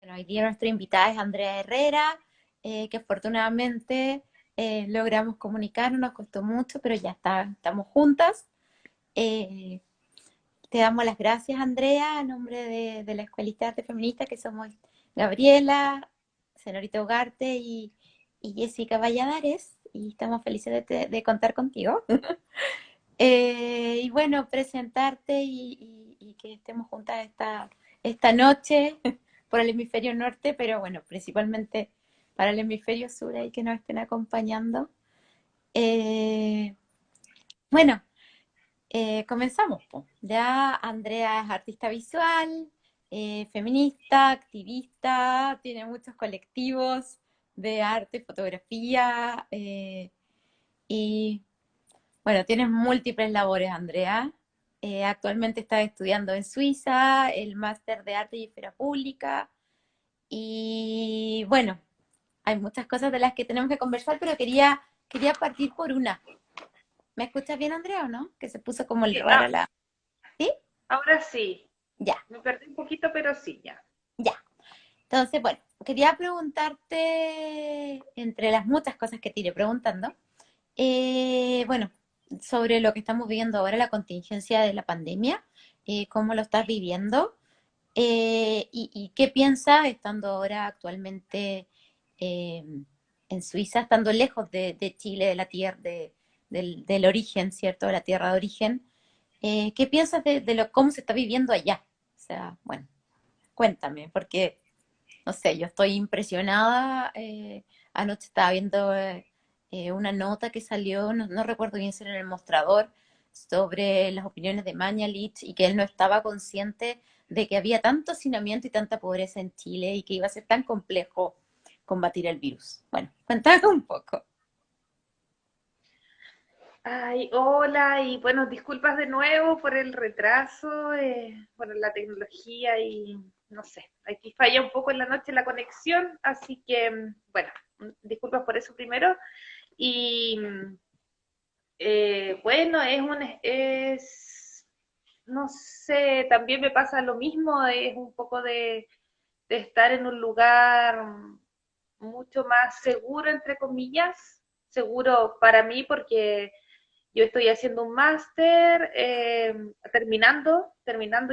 Bueno, hoy día nuestra invitada es Andrea Herrera, que afortunadamente logramos comunicarnos, nos costó mucho, pero ya estamos juntas. Eh, Te damos las gracias, Andrea, a nombre de la Escuelita de Arte Feminista, que somos Gabriela, Señorita Ugarte y Jessica Valladares, y estamos felices de contar contigo. Y bueno, presentarte y que estemos juntas esta noche por el hemisferio norte, pero bueno, principalmente para el hemisferio sur y que nos estén acompañando. Eh, bueno, comenzamos, po. Ya Andrea es artista visual, feminista, activista, tiene muchos colectivos de arte, fotografía, y bueno, tienes múltiples labores, Andrea. Actualmente estás estudiando en Suiza el máster de arte y esfera pública. Y bueno, hay muchas cosas de las que tenemos que conversar, pero quería partir por una. ¿Me escuchas bien, Andrea, o no? Que se puso como Sí, rara la... ¿Sí? ahora sí. Ya, Me perdí un poquito, pero sí, ya. ya. Entonces, bueno, quería preguntarte, entre las muchas cosas que te iré preguntando, bueno, sobre lo que estamos viviendo ahora, la contingencia de la pandemia, cómo lo estás viviendo, y qué piensas estando ahora actualmente eh, en Suiza, estando lejos de Chile, de la tierra, del origen, ¿cierto? De la tierra de origen. ¿Qué piensas cómo se está viviendo allá? O sea, bueno, cuéntame, porque no sé, yo estoy impresionada. Anoche estaba viendo una nota que salió, no recuerdo bien si era en el mostrador, sobre las opiniones de Mañalich y que él no estaba consciente de que había tanto hacinamiento y tanta pobreza en Chile y que iba a ser tan complejo combatir el virus. Bueno, cuéntame un poco. Ay, hola y bueno, disculpas de nuevo por el retraso, por la tecnología y no sé, aquí falla un poco en la noche la conexión, así que bueno, disculpas por eso primero. Y bueno, no sé, también me pasa lo mismo, es un poco de estar en un lugar mucho más seguro, entre comillas, seguro para mí porque yo estoy haciendo un máster, terminando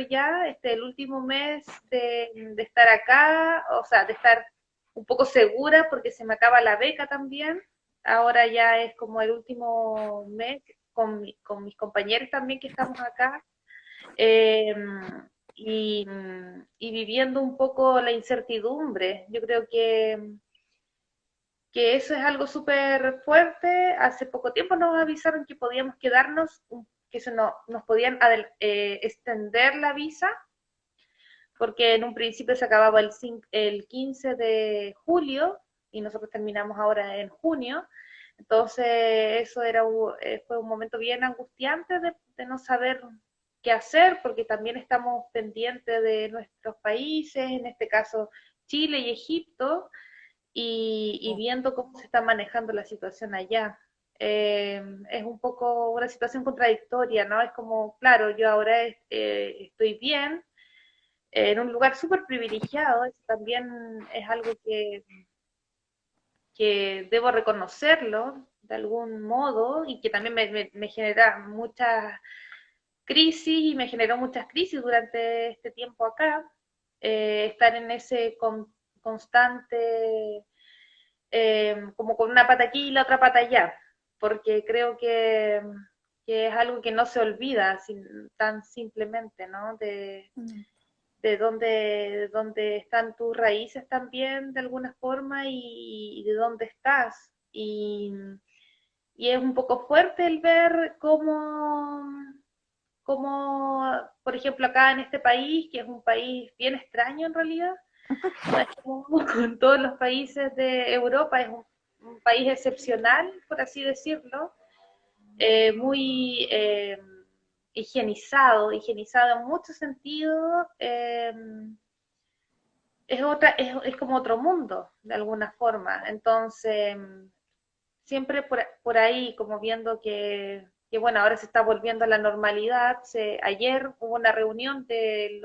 ya, el último mes de estar acá, o sea, de estar un poco segura porque se me acaba la beca también. Ahora ya es como el último mes con mis compañeros también que estamos acá. eh, y, y viviendo un poco la incertidumbre. Yo creo que eso es algo súper fuerte. Hace poco tiempo nos avisaron que podíamos quedarnos, que se nos podían extender la visa, porque en un principio se acababa el 15 de julio y nosotros terminamos ahora en junio. Entonces, eso fue un momento bien angustiante de no saber qué hacer, porque también estamos pendientes de nuestros países, en este caso Chile y Egipto, y viendo cómo se está manejando la situación allá. Es un poco una situación contradictoria, ¿no? Es como, claro, yo ahora estoy bien, en un lugar súper privilegiado, eso también es algo que debo reconocerlo de algún modo y que también me genera muchas crisis y me generó muchas crisis durante este tiempo acá, estar en ese constante, como con una pata aquí y la otra pata allá, porque creo que es algo que no se olvida tan simplemente, ¿no? Mm. De dónde están tus raíces también de alguna forma y de dónde estás. Y es un poco fuerte el ver cómo, por ejemplo, acá en este país, que es un país bien extraño en realidad, no es como con todos los países de Europa, es un país excepcional, por así decirlo, muy higienizado en muchos sentidos. Es como otro mundo, de alguna forma. Entonces, siempre por ahí, como viendo bueno, ahora se está volviendo a la normalidad. Ayer hubo una reunión de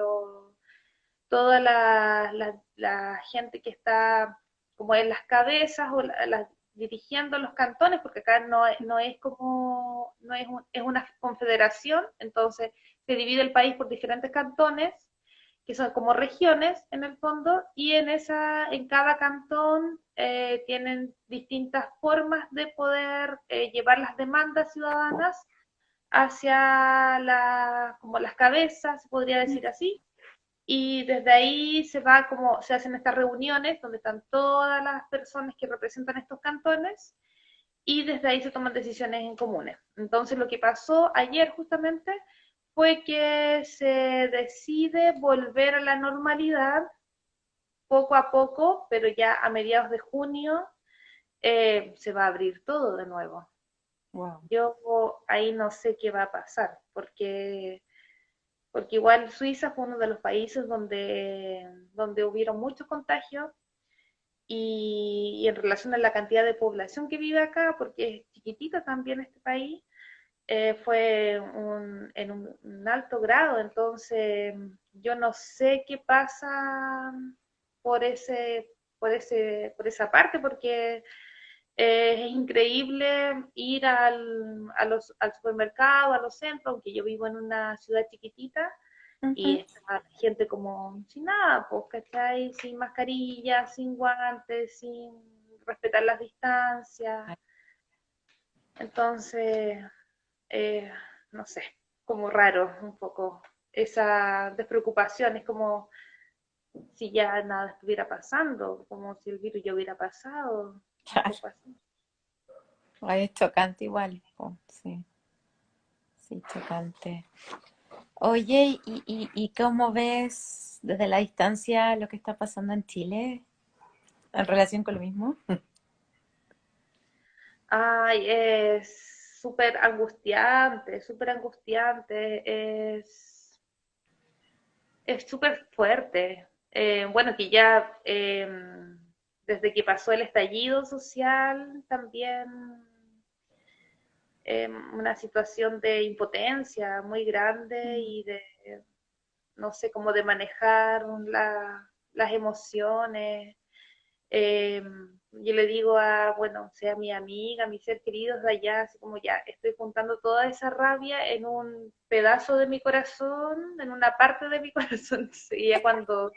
toda la gente que está como en las cabezas o dirigiendo los cantones, porque acá no es como, no es, es una confederación, entonces se divide el país por diferentes cantones, que son como regiones en el fondo, y en cada cantón tienen distintas formas de poder llevar las demandas ciudadanas hacia como las cabezas, se podría decir así, y desde ahí se va como, se hacen estas reuniones donde están todas las personas que representan estos cantones y desde ahí se toman decisiones en comunes. Entonces lo que pasó ayer justamente fue que se decide volver a la normalidad poco a poco, pero ya a mediados de junio se va a abrir todo de nuevo. Wow. Yo ahí no sé qué va a pasar, porque igual Suiza fue uno de los países donde hubieron muchos contagios y en relación a la cantidad de población que vive acá, porque es chiquitito también este país, fue en un alto grado, entonces yo no sé qué pasa por por esa parte, porque es increíble ir al supermercado, a los centros, aunque yo vivo en una ciudad chiquitita, y Ujú. está la gente como sin nada, pues, ¿cachai? Sin mascarilla, sin guantes, sin respetar las distancias. Entonces, eh, no sé, como raro un poco esa despreocupación, es como si ya nada estuviera pasando, como si el virus ya hubiera pasado, un Claro. poco así. Ay, es chocante igual, po, sí, sí, chocante. Oye, ¿y cómo ves desde la distancia lo que está pasando en Chile en relación con lo mismo? Ay, es súper angustiante, es súper fuerte. Bueno, que ya desde que pasó el estallido social, también una situación de impotencia muy grande Mm. y de, no sé, cómo de manejar las emociones. Eh, yo le digo bueno, sea mi amiga, mis seres queridos de allá, así como ya estoy juntando toda esa rabia en un pedazo de mi corazón, en una parte de mi corazón, y ya cuando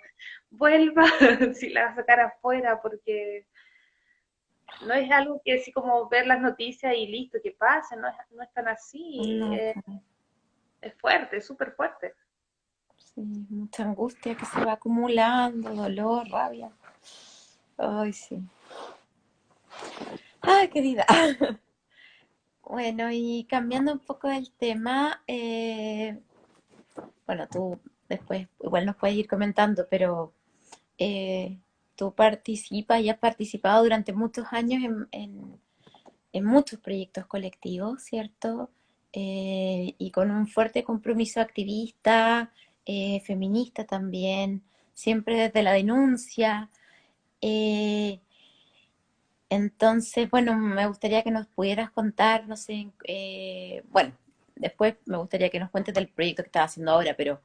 vuelva, si la va a sacar afuera, porque no es algo que así como ver las noticias y listo, que pase, no es tan así, No, es fuerte, es súper fuerte. sí, mucha angustia que se va acumulando, dolor, rabia. Ay, sí. Ay, querida. Bueno, y cambiando un poco del tema, bueno, tú después igual nos puedes ir comentando, pero tú participas y has participado durante muchos años en muchos proyectos colectivos, ¿cierto? Y con un fuerte compromiso activista, feminista también, siempre desde la denuncia. Eh, entonces, bueno, me gustaría que nos pudieras contar, no sé, bueno, después me gustaría que nos cuentes del proyecto que estás haciendo ahora, pero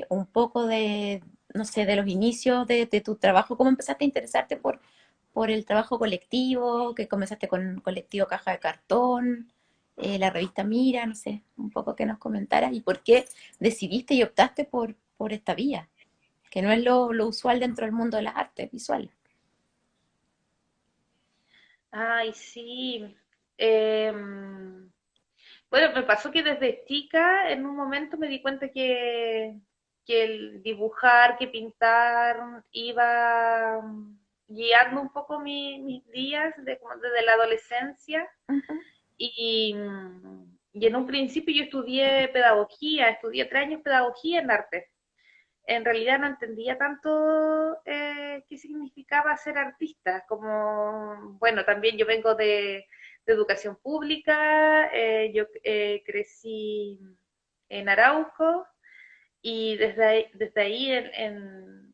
un poco de, no sé, de los inicios de tu trabajo, cómo empezaste a interesarte por el trabajo colectivo, que comenzaste con el colectivo Caja de Cartón, la revista Mira, no sé, un poco que nos comentaras y por qué decidiste y optaste por esta vía, que no es lo usual dentro del mundo de las artes visuales. Ay, sí. Em, Bueno, me pasó que desde chica en un momento me di cuenta que el dibujar, que pintar iba guiando un poco mis días como desde la adolescencia Ujú. y en un principio yo estudié pedagogía, estudié 3 años pedagogía en arte. En realidad no entendía tanto qué significaba ser artista, como, bueno, también yo vengo de educación pública, yo crecí en Arauco y desde ahí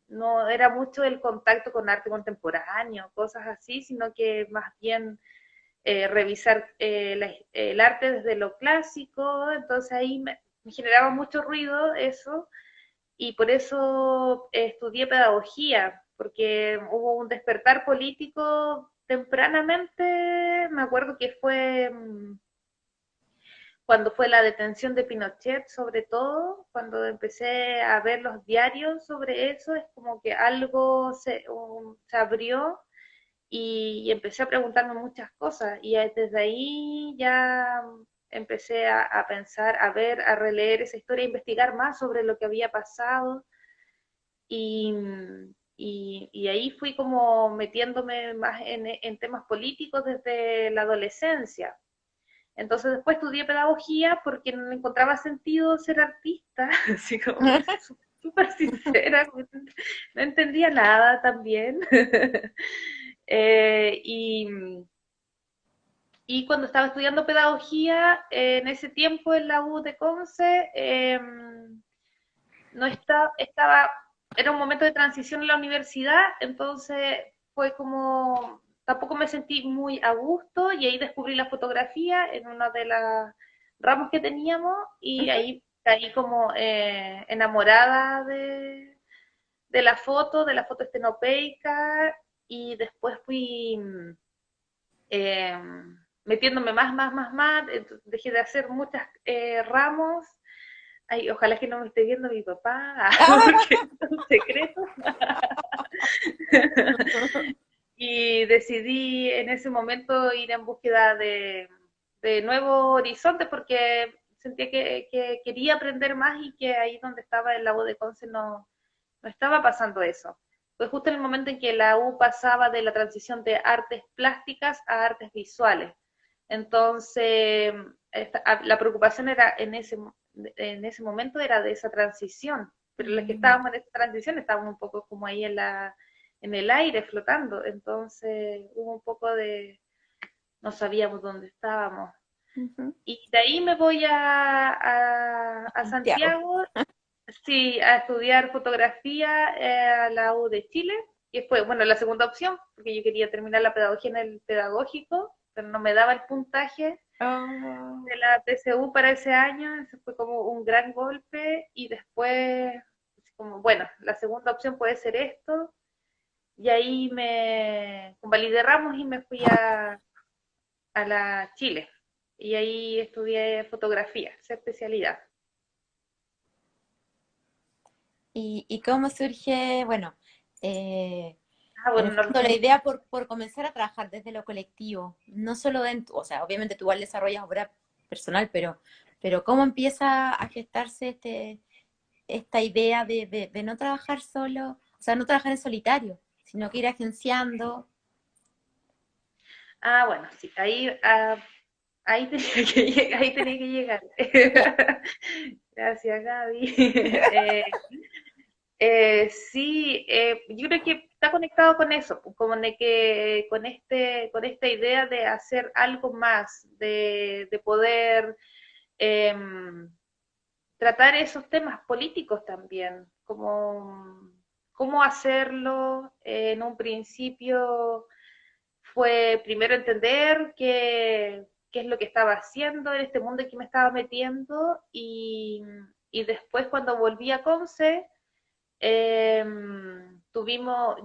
no era mucho el contacto con arte contemporáneo, cosas así, sino que más bien revisar el arte desde lo clásico, entonces ahí me generaba mucho ruido eso y por eso estudié pedagogía, porque hubo un despertar político tempranamente, me acuerdo que fue cuando fue la detención de Pinochet, sobre todo, cuando empecé a ver los diarios sobre eso, es como que algo se abrió y empecé a preguntarme muchas cosas y desde ahí ya empecé a pensar, a ver, a releer esa historia, a investigar más sobre lo que había pasado y, y ahí fui como metiéndome más en temas políticos desde la adolescencia. Entonces después estudié pedagogía porque no encontraba sentido ser artista, así como súper sincera, no entendía nada también. eh, y, y cuando estaba estudiando pedagogía, en ese tiempo en la U de Conce, no estaba, era un momento de transición en la universidad, entonces fue como, tampoco me sentí muy a gusto y ahí descubrí la fotografía en una de las ramos que teníamos y ahí caí como enamorada de la foto estenopeica y después fui eh, metiéndome más, dejé de hacer muchas ramos. Ay, ojalá que no me esté viendo mi papá, porque es un secreto. Y decidí en ese momento ir en búsqueda de nuevos horizontes porque sentía que quería aprender más y que ahí donde estaba en la U de Conce no estaba pasando eso. Fue justo en el momento en que la U pasaba de la transición de artes plásticas a artes visuales. Entonces, la preocupación era en ese momento era de esa transición, pero los que Mm, estábamos en esa transición estábamos un poco como ahí en el aire flotando, entonces hubo un poco de, no sabíamos dónde estábamos. ujú. Y de ahí me voy a Santiago. Santiago, sí, a estudiar fotografía a la U de Chile, que fue, bueno, la segunda opción, porque yo quería terminar la pedagogía en el pedagógico, pero no me daba el puntaje Oh. de la TCU para ese año, eso fue como un gran golpe, y después, como, bueno, la segunda opción puede ser esto, y ahí me convalidé ramos y me fui a la Chile, y ahí estudié fotografía, esa especialidad. Y cómo surge, bueno, eh, Ah, en el bueno, fondo la idea por comenzar a trabajar desde lo colectivo, no solo dentro, o sea, obviamente tú igual desarrollas obra personal, pero cómo empieza a gestarse esta idea de no trabajar solo, o sea, no trabajar en solitario, sino que ir agenciando. bueno, sí, ahí tenía ahí tenía que llegar. Gracias, Gaby. Sí, yo creo que está conectado con eso, pues, como de que con esta idea de hacer algo más, de poder tratar esos temas políticos también, como cómo hacerlo. En un principio fue primero entender qué es lo que estaba haciendo en este mundo en que me estaba metiendo y después cuando volví a Conce,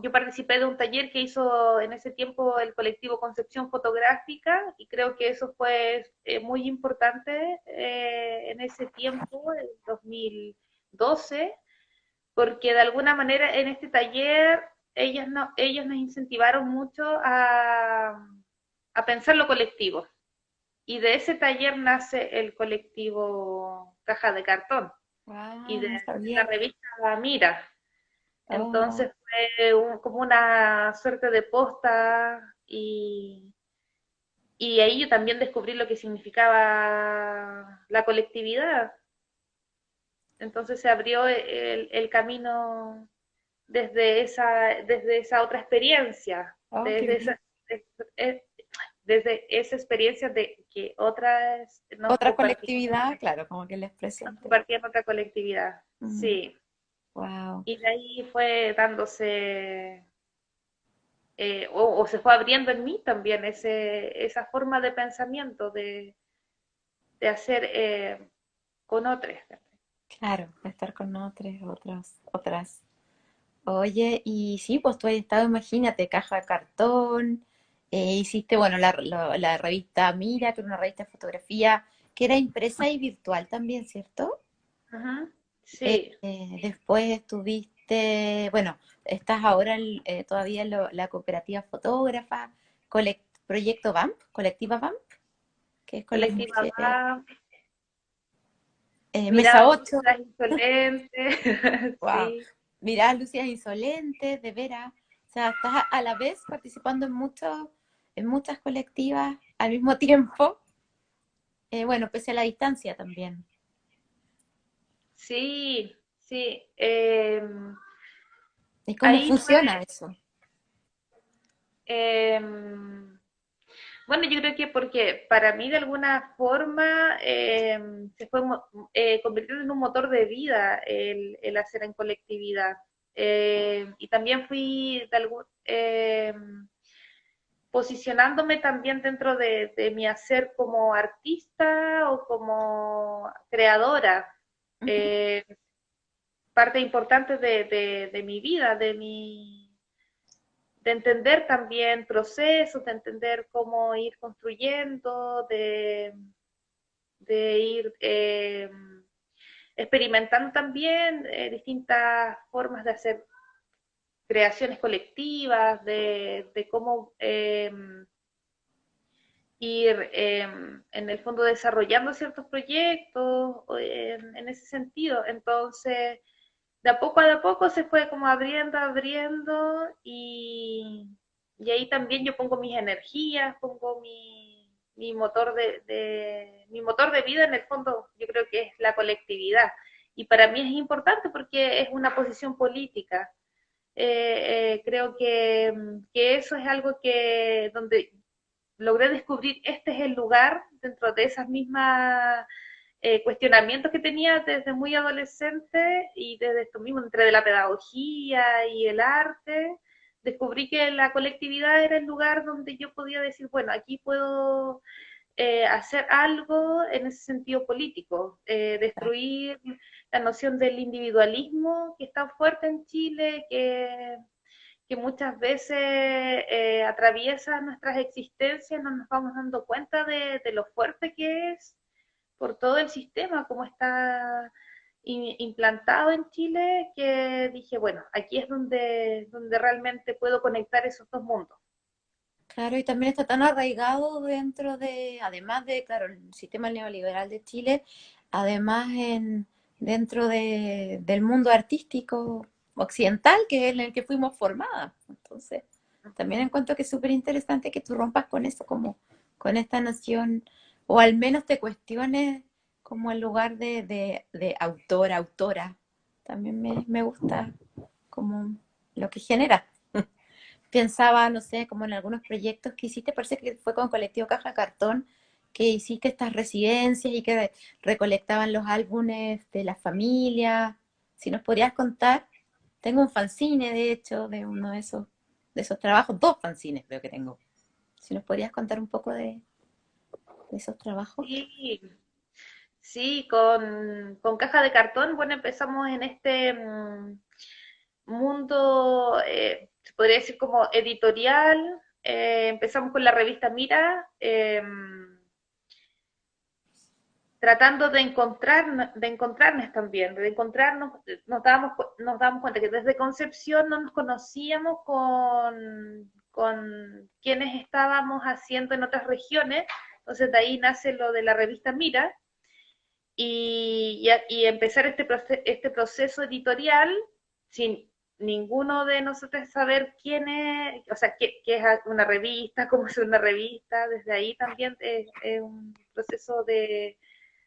yo participé de un taller que hizo en ese tiempo el colectivo Concepción Fotográfica y creo que eso fue muy importante en ese tiempo, el 2012, porque de alguna manera en este taller ellos nos incentivaron mucho a pensar lo colectivo. Y de ese taller nace el colectivo Caja de Cartón y Wow, de no la sabía. revista Mira. Oh. Entonces fue como una suerte de posta y ahí yo también descubrí lo que significaba la colectividad. Entonces se abrió el camino desde esa otra experiencia, Oh, qué desde bien. esa, eh, desde esa experiencia de que otras Otra colectividad, claro, como que la nos expresión. compartían otra colectividad. Sí, Wow. y de ahí fue dándose o se fue abriendo en mí también esa forma de pensamiento de hacer con otros. Claro, estar con otras. Oye, y sí, pues tú has estado, imagínate, caja de cartón, hiciste, bueno, la revista Mira, que era una revista de fotografía, que era impresa y virtual también, ¿cierto? Ujú. Sí, Después estuviste, bueno, estás ahora todavía en la cooperativa fotógrafa, proyecto BAMP, colectiva BAMP, que es con las colectiva mujeres, va, Mesa miraba 8. Lucias Insolentes, Wow. sí, Mirá, Lucias Insolentes, de veras. O sea, estás a la vez participando en muchas colectivas al mismo tiempo. Bueno, pese a la distancia también. sí, sí. ¿Y cómo Ahí fue, funciona eso? em, bueno, yo creo que porque para mí de alguna forma se fue convirtiendo en un motor de vida el hacer en colectividad. Y también fui de posicionándome también dentro de mi hacer como artista o como creadora. Ujú. Eh, Parte importante de mi vida, de entender también procesos, de entender cómo ir construyendo, de ir experimentando también distintas formas de hacer creaciones colectivas, de cómo ir en el fondo desarrollando ciertos proyectos en ese sentido. Entonces, de a poco se fue como abriendo, abriendo y ahí también yo pongo mis energías, pongo mi motor mi motor de vida en el fondo yo creo que es la colectividad y para mí es importante porque es una posición política. Creo que eso es algo que donde logré descubrir este es el lugar dentro de esas mismas cuestionamientos que tenía desde muy adolescente y desde esto mismo, entre de la pedagogía y el arte, descubrí que la colectividad era el lugar donde yo podía decir, bueno, aquí puedo hacer algo en ese sentido político, destruir la noción del individualismo que está fuerte en Chile, que muchas veces atraviesa nuestras existencias, no nos vamos dando cuenta de lo fuerte que es por todo el sistema, como está implantado en Chile, que dije, bueno, aquí es donde realmente puedo conectar esos dos mundos. Claro, y también está tan arraigado dentro además de, claro, el sistema neoliberal de Chile, además dentro del mundo artístico occidental, que es en el que fuimos formadas. Entonces, también encuentro que es súper interesante que tú rompas con eso, como con esta noción, o al menos te cuestiones como el lugar de autora. También me gusta como lo que genera. Pensaba, no sé, como en algunos proyectos que hiciste, parece que fue con Colectivo Caja Cartón, que hiciste estas residencias y que recolectaban los álbumes de las familias. Si nos podrías contar, tengo un fanzine, de hecho, de uno de esos trabajos, dos fanzines creo que tengo. Si nos podrías contar un poco de esos trabajos. Sí, sí, con caja de cartón, bueno, empezamos en este mundo, se podría decir como editorial, empezamos con la revista Mira, tratando de encontrarnos también, de encontrarnos, nos damos cuenta que desde Concepción no nos conocíamos con quienes estábamos haciendo en otras regiones, entonces de ahí nace lo de la revista Mira y empezar este proceso editorial sin ninguno de nosotros saber quién es, o sea, qué es una revista, cómo es una revista, desde ahí también es un proceso de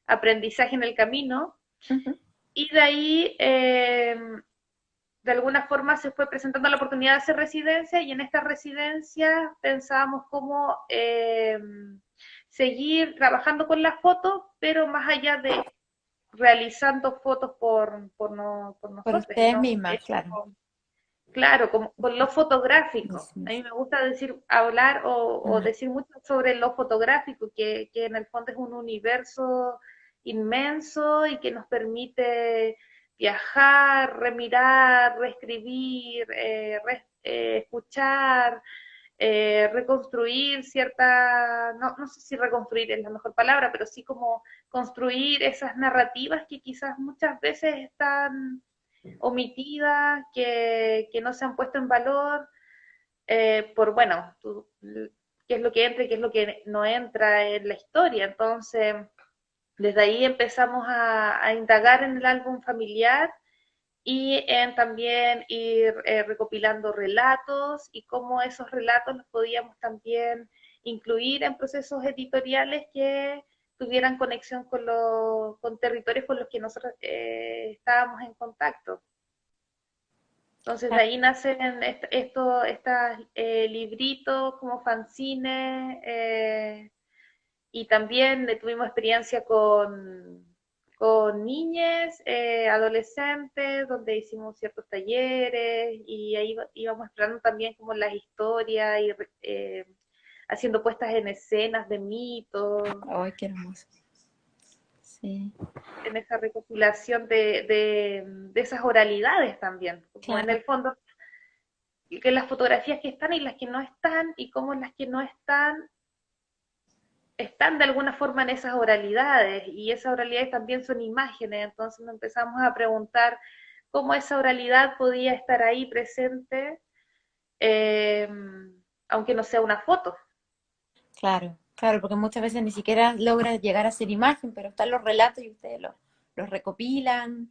aprendizaje en el camino. Ujú. Y de ahí, de alguna forma, se fue presentando la oportunidad de hacer residencia y en esta residencia pensábamos cómo seguir trabajando con las fotos, pero más allá de realizando fotos por Por nosotros, ustedes ¿no? mismas, claro. Claro, como con lo fotográfico. A mí Mismas. me gusta decir, hablar o Mm. decir mucho sobre lo fotográfico, que en el fondo es un universo inmenso y que nos permite viajar, remirar, reescribir, escuchar, reconstruir cierta, no sé si reconstruir es la mejor palabra, pero sí como construir esas narrativas que quizás muchas veces están omitidas, que no se han puesto en valor, por, bueno, qué es lo que entra y qué es lo que no entra en la historia. Entonces, desde ahí empezamos a indagar en el álbum familiar y en también ir recopilando relatos y cómo esos relatos los podíamos también incluir en procesos editoriales que tuvieran conexión con territorios con los que nosotros estábamos en contacto. Entonces de ahí nacen estos libritos como fanzines, y también tuvimos experiencia con niñas, adolescentes, donde hicimos ciertos talleres y ahí íbamos explorando también como las historias y haciendo puestas en escenas de mitos, Ay, qué hermoso. Sí, en esa recopilación de esas oralidades también, como en claro, el fondo que las fotografías que están y las que no están y cómo las que no están de alguna forma en esas oralidades y esas oralidades también son imágenes, entonces nos empezamos a preguntar cómo esa oralidad podía estar ahí presente, eh, aunque no sea una foto. claro, claro, porque muchas veces ni siquiera logra llegar a ser imagen, pero están los relatos y ustedes los recopilan.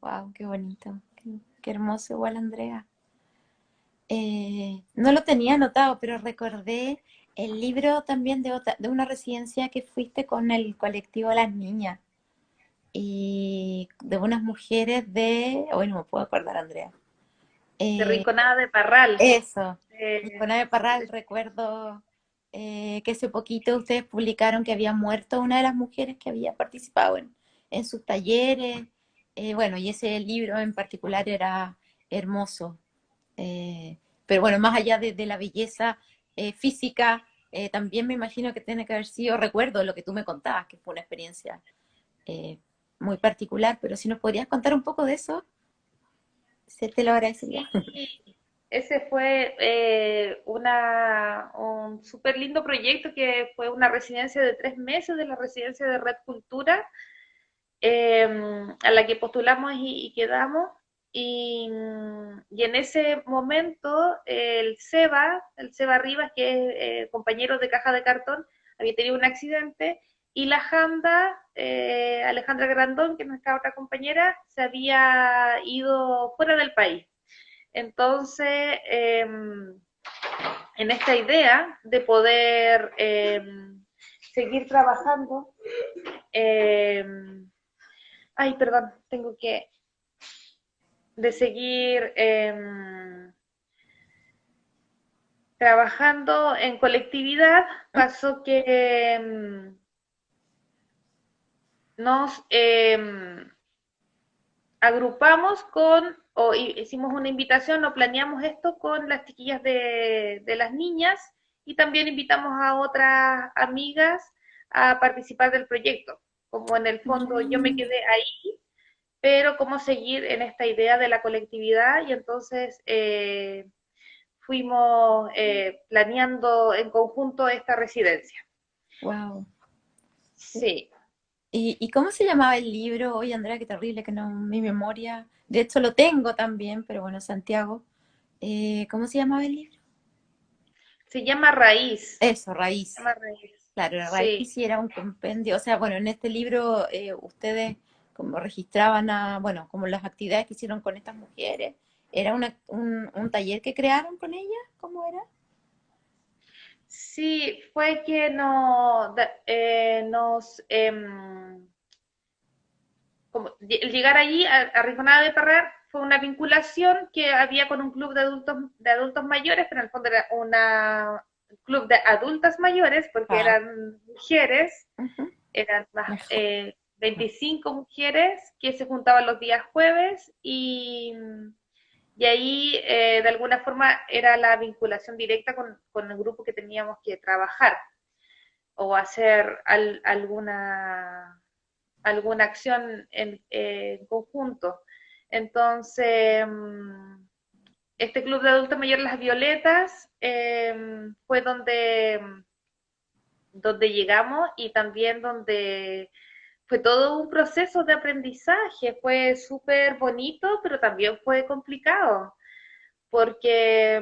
Wow, qué bonito, qué hermoso igual, Andrea. No lo tenía anotado, pero recordé el libro también de una residencia que fuiste con el colectivo Las Niñas y de unas mujeres hoy no me puedo acordar, Andrea. De Eh, Rinconada de Parral. Eso, Eh, con Ave Parral, recuerdo que hace poquito ustedes publicaron que había muerto una de las mujeres que había participado en sus talleres. Bueno, y ese libro en particular era hermoso. Eh, pero bueno, más allá de la belleza física, también me imagino que tiene que haber sido, recuerdo lo que tú me contabas, que fue una experiencia eh, muy particular, pero si nos podrías contar un poco de eso, se te lo agradecería. sí, ese fue un súper lindo proyecto que fue una residencia de 3 meses de la residencia de Red Cultura, a la que postulamos y quedamos. Y en ese momento el Seba Rivas, que es compañero de Caja de Cartón, había tenido un accidente y la Janda, Alejandra Grandón, que es nuestra otra compañera, se había ido fuera del país. Entonces, en esta idea de poder seguir trabajando, eh, ay, perdón, tengo que, de seguir trabajando en colectividad, pasó que nos agrupamos o hicimos una invitación o planeamos esto con las chiquillas de las niñas y también invitamos a otras amigas a participar del proyecto. Como en el fondo yo me Mm, quedé ahí, pero cómo seguir en esta idea de la colectividad y entonces fuimos planeando en conjunto esta residencia. wow. Sí, ¿Y cómo se llamaba el libro? Oye, Andrea, qué terrible que no, mi memoria. De hecho, lo tengo también, pero bueno, Santiago. ¿Cómo se llamaba el libro? se llama Raíz. Eso, Se Raíz. llama Raíz. Claro, la Raíz Sí. sí era un compendio. O sea, bueno, en este libro ustedes como registraban bueno, como las actividades que hicieron con estas mujeres. ¿Era un taller que crearon con ellas? ¿Cómo era? Sí, fue que como el llegar allí a Rinconada de Parral fue una vinculación que había con un club de adultos mayores, pero en el fondo era un club de adultas mayores porque Ah, eran mujeres, ujú, eran más mejor. 25 mujeres que se juntaban los días jueves y ahí de alguna forma era la vinculación directa con el grupo que teníamos que trabajar o hacer alguna, alguna acción en conjunto. Entonces, este Club de Adultos Mayores Las Violetas fue donde llegamos y también donde fue todo un proceso de aprendizaje, fue súper bonito, pero también fue complicado, porque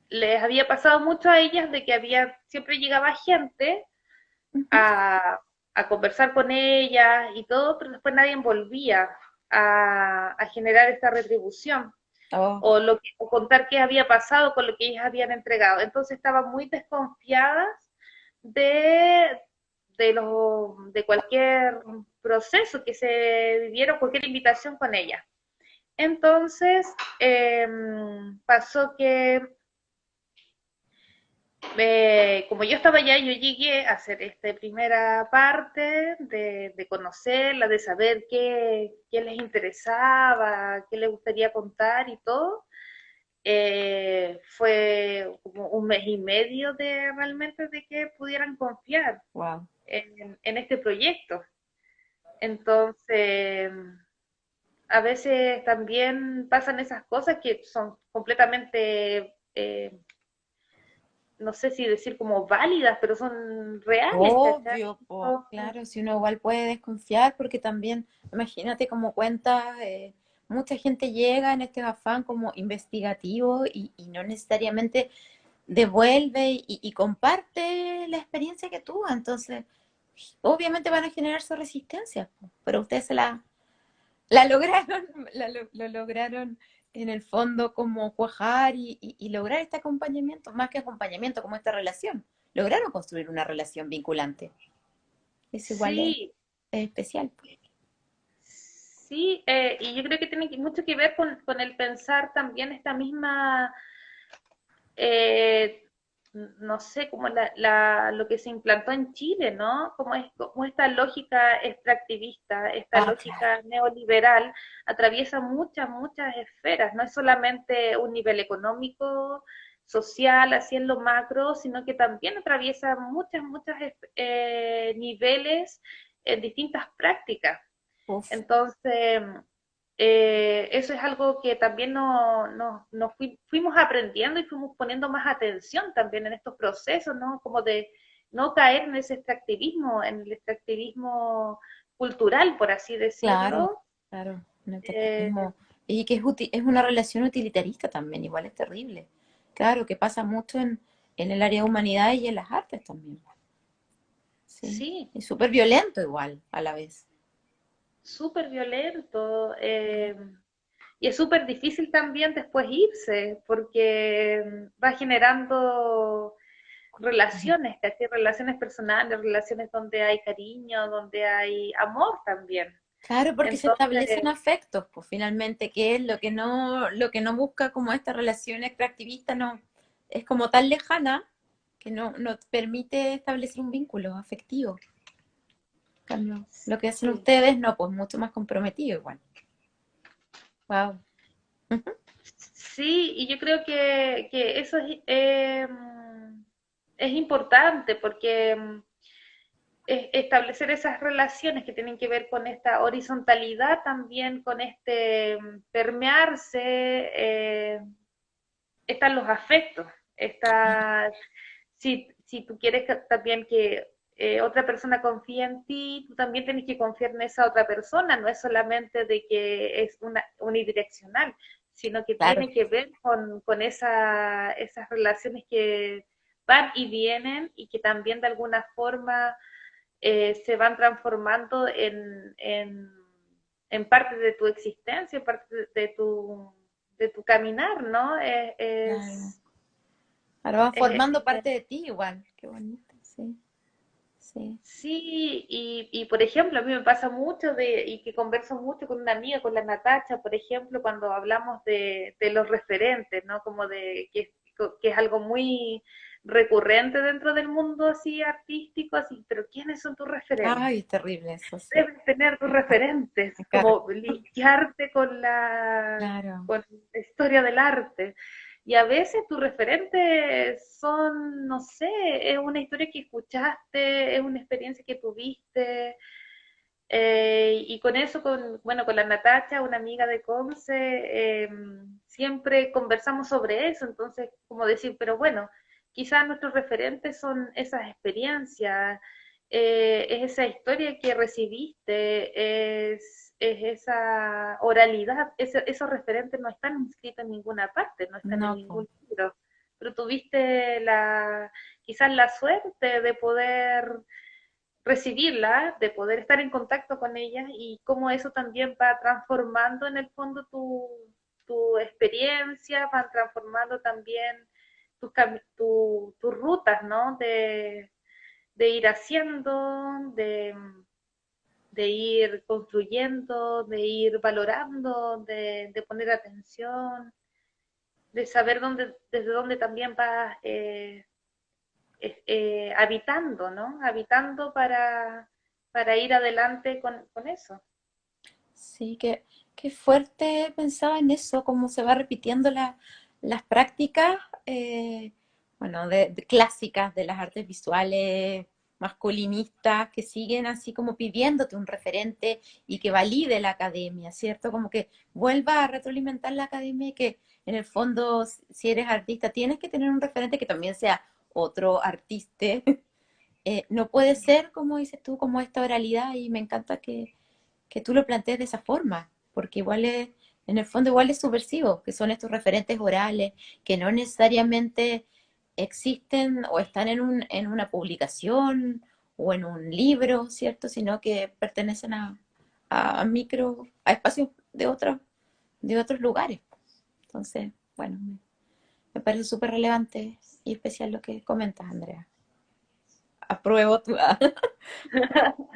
les había pasado mucho a ellas de que siempre llegaba gente Ujú. a conversar con ellas y todo, pero después nadie volvía a generar esta retribución Oh, o contar qué había pasado con lo que ellas habían entregado. Entonces estaban muy desconfiadas de, de cualquier proceso que se viviera, cualquier invitación con ellas. Entonces pasó que como yo estaba allá, yo llegué a hacer esta primera parte de conocerla, de saber qué les interesaba, qué les gustaría contar y todo. Fue como un mes y medio de realmente de que pudieran confiar wow. en este proyecto. Entonces, a veces también pasan esas cosas que son completamente no sé si decir como válidas, pero son reales, ¿cachai? Obvio, po, claro, si uno igual puede desconfiar, porque también, imagínate como cuentas, mucha gente llega en este afán como investigativo y no necesariamente devuelve y comparte la experiencia que tuvo, entonces obviamente van a generar su resistencia, po, pero ustedes la lograron, lo lograron en el fondo como cuajar y lograr este acompañamiento, más que acompañamiento, como esta relación. Lograron construir una relación vinculante. Eso igual Sí, es especial. sí, y yo creo que tiene mucho que ver con el pensar también esta misma, eh, no sé, como lo que se implantó en Chile, ¿no? Como esta lógica extractivista, esta Ah, claro. lógica neoliberal, atraviesa muchas esferas, no es solamente un nivel económico, social, así en lo macro, sino que también atraviesa muchas niveles en distintas prácticas. Uf, Entonces, eso es algo que también fuimos aprendiendo y fuimos poniendo más atención también en estos procesos, ¿no? Como de no caer en el extractivismo cultural, por así claro, decirlo. claro. Un Eh, extractivismo. Y que es una relación utilitarista también, igual es terrible. Claro, que pasa mucho en el área de humanidad y en las artes también. Sí. sí, Es súper violento igual, a la vez. súper violento. Y es súper difícil también después irse, porque va generando relaciones, ¿cachai? Relaciones personales, relaciones donde hay cariño, donde hay amor también. Claro, porque se establecen Entonces, afectos, pues finalmente, que es lo que no busca como esta relación extractivista, no, es como tan lejana que no permite establecer un vínculo afectivo. En cambio, lo que hacen sí, ustedes, no, pues mucho más comprometido igual. Wow. sí, y yo creo que eso es importante porque establecer esas relaciones que tienen que ver con esta horizontalidad también, con este permearse, están los afectos, está, si tú quieres también que otra persona confíe en ti, tú también tienes que confiar en esa otra persona, no es solamente de que es unidireccional, sino que Claro, tiene que ver con esas relaciones que van y vienen y que también de alguna forma se van transformando en parte de tu existencia, en parte de tu caminar, ¿no? claro. Ahora van Es, formando parte de ti igual. Qué bonito, sí, sí. sí, y por ejemplo, a mí me pasa mucho y que converso mucho con una amiga, con la Natacha, por ejemplo, cuando hablamos de los referentes, ¿no? Como que es algo muy recurrente dentro del mundo así artístico, así, pero ¿quiénes son tus referentes? Ay, es terrible eso, sí. Debes tener tus referentes, Me carga. como linkearte Claro. con la historia del arte. Y a veces tus referentes son, no sé, es una historia que escuchaste, es una experiencia que tuviste, Y con eso, bueno, con la Natacha, una amiga de Conce, siempre conversamos sobre eso, entonces, como decir, pero bueno, quizás nuestros referentes son esas experiencias, es esa historia que recibiste, es esa oralidad, esos referentes no están inscritos en ninguna parte, no están en No, po. ningún libro, pero tuviste quizás la suerte de poder recibirla, de poder estar en contacto con ella y cómo eso también va transformando en el fondo tu experiencia, van transformando también tus rutas, ¿no? De ir haciendo, de ir construyendo, de ir valorando, de poner atención, de saber desde dónde también vas habitando, ¿no? Habitando para ir adelante con eso. Sí, qué fuerte pensaba en eso, cómo se va repitiendo las prácticas, bueno, clásicas de las artes visuales masculinistas que siguen así como pidiéndote un referente y que valide la academia, ¿cierto? Como que vuelva a retroalimentar la academia y que en el fondo, si eres artista, tienes que tener un referente que también sea otro artista. No puede ser, como dices tú, como esta oralidad y me encanta que tú lo plantees de esa forma, porque igual es, en el fondo igual es subversivo, que son estos referentes orales, que no necesariamente existen o están en una publicación o en un libro, ¿cierto? Sino que pertenecen a espacios de otros lugares. Entonces, bueno, me parece súper relevante y especial lo que comentas, Andrea. Apruebo tu...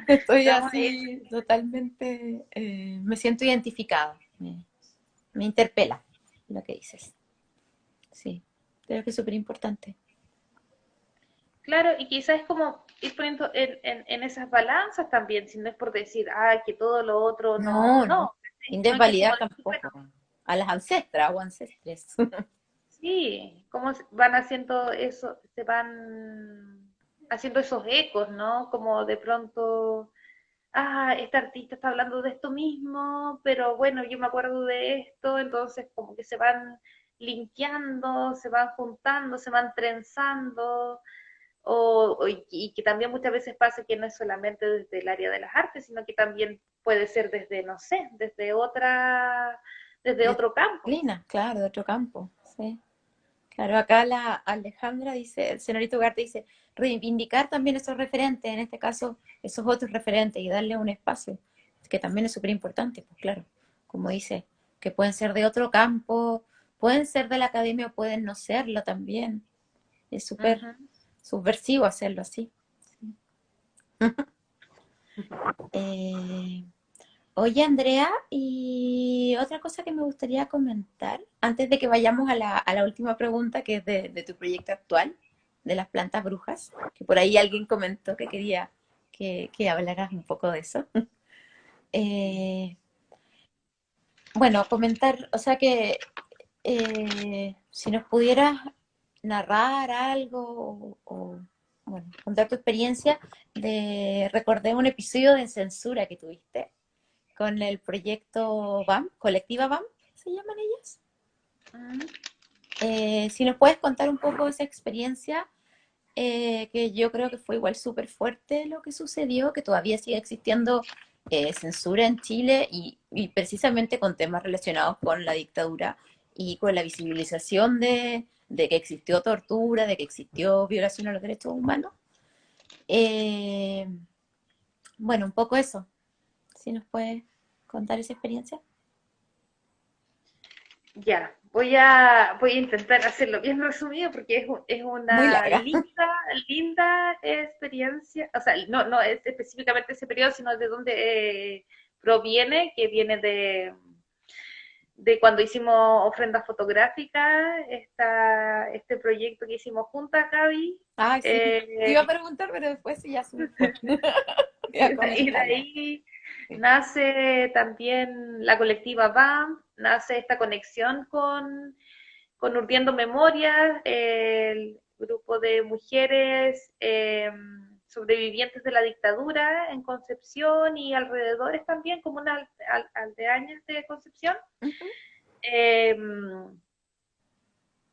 Estoy Estamos así totalmente, me siento identificada, me interpela lo que dices. Sí, creo que es súper importante. claro, y quizás es como ir poniendo en esas balanzas también, si no es por decir, ah, que todo lo otro no, No, no, no, sin sino que es como desvalidar decir, bueno, tampoco a las ancestras o ancestres. sí, cómo van haciendo eso, se van haciendo esos ecos, ¿no? Como de pronto ah, este artista está hablando de esto mismo, pero bueno, yo me acuerdo de esto, entonces como que se van linkeando, se van juntando, se van trenzando, y que también muchas veces pasa que no es solamente desde el área de las artes, sino que también puede ser desde, no sé, desde De otro campo. disciplina, claro, de otro campo. Sí. Claro, acá la Alejandra dice, el señorito Ugarte dice, reivindicar también esos referentes, en este caso, esos otros referentes y darle un espacio, que también es súper importante, pues claro, como dice, que pueden ser de otro campo, pueden ser de la academia o pueden no serlo también. Es súper Ujú. subversivo hacerlo así. Eh, Oye, Andrea, y otra cosa que me gustaría comentar, antes de que vayamos a la última pregunta, que es de tu proyecto actual, de las plantas brujas, que por ahí alguien comentó que quería que hablaras un poco de eso. Eh, bueno, comentar, o sea que si nos pudieras narrar algo bueno, contar tu experiencia recordé un episodio de censura que tuviste con el proyecto BAM, Colectiva BAM, ¿se llaman ellas? Ujú. Si nos puedes contar un poco esa experiencia, que yo creo que fue igual súper fuerte lo que sucedió, que todavía sigue existiendo censura en Chile y precisamente con temas relacionados con la dictadura y con la visibilización de que existió tortura, de que existió violación a los derechos humanos. Eh, bueno, un poco eso, si nos puedes contar esa experiencia. Ya, voy a intentar hacerlo bien resumido porque es Muy una larga. linda experiencia, o sea, no es específicamente ese periodo, sino de dónde proviene, que viene de cuando hicimos ofrendas fotográficas, este proyecto que hicimos juntas, Gaby, Ay, sí. Te iba a eh, preguntar, pero después sí ya se me fue. Iba a y de comentarlo. ahí Sí. nace también la colectiva BAM, nace esta conexión con Urdiendo Memorias, el grupo de mujeres sobrevivientes de la dictadura en Concepción y alrededores también, como unas aldeañas de Concepción. Ujú. Eh,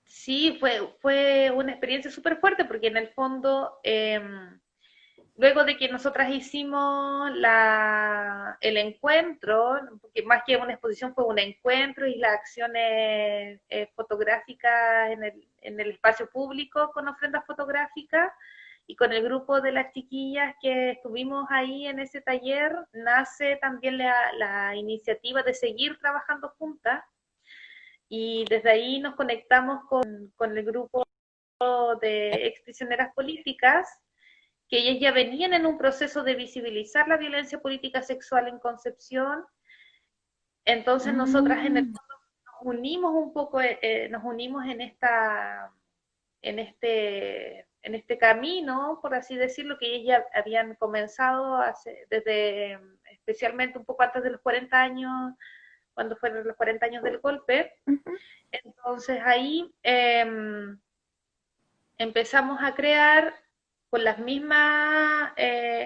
sí, fue una experiencia súper fuerte porque en el fondo, luego de que nosotras hicimos el encuentro, porque más que una exposición fue un encuentro y las acciones fotográficas en el espacio público con ofrendas fotográficas, y con el grupo de las chiquillas que estuvimos ahí en ese taller, nace también la iniciativa de seguir trabajando juntas, y desde ahí nos conectamos con el grupo de ex prisioneras políticas, que ellas ya venían en un proceso de visibilizar la violencia política sexual en Concepción. Entonces nosotras en el Mm. fondo nos unimos un poco, nos unimos en este camino, por así decirlo, que ellas ya habían comenzado desde, especialmente un poco antes de los 40 años, cuando fueron los 40 años del golpe. Ujú. Entonces ahí empezamos a crear con las mismas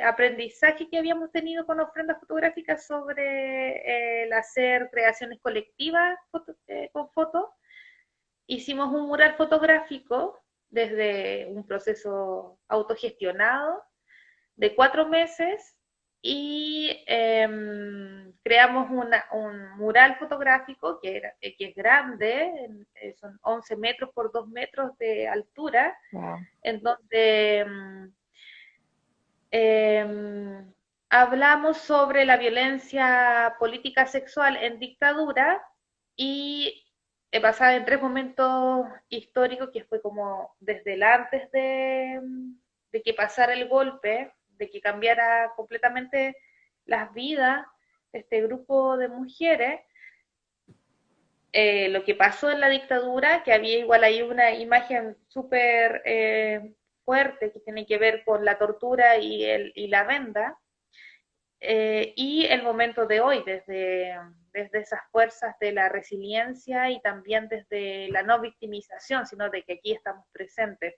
aprendizajes que habíamos tenido con ofrendas fotográficas sobre el hacer creaciones colectivas con fotos. Hicimos un mural fotográfico desde un proceso autogestionado de 4 meses, y creamos un mural fotográfico que es grande, son 11 metros por 2 metros de altura, Wow. en donde hablamos sobre la violencia política sexual en dictadura, y basada en 3 momentos históricos, que fue como desde el antes de que pasara el golpe, de que cambiara completamente las vidas de este grupo de mujeres, lo que pasó en la dictadura, que había igual ahí una imagen súper fuerte que tiene que ver con la tortura y la venda, y el momento de hoy, desde esas fuerzas de la resiliencia y también desde la no victimización, sino de que aquí estamos presentes.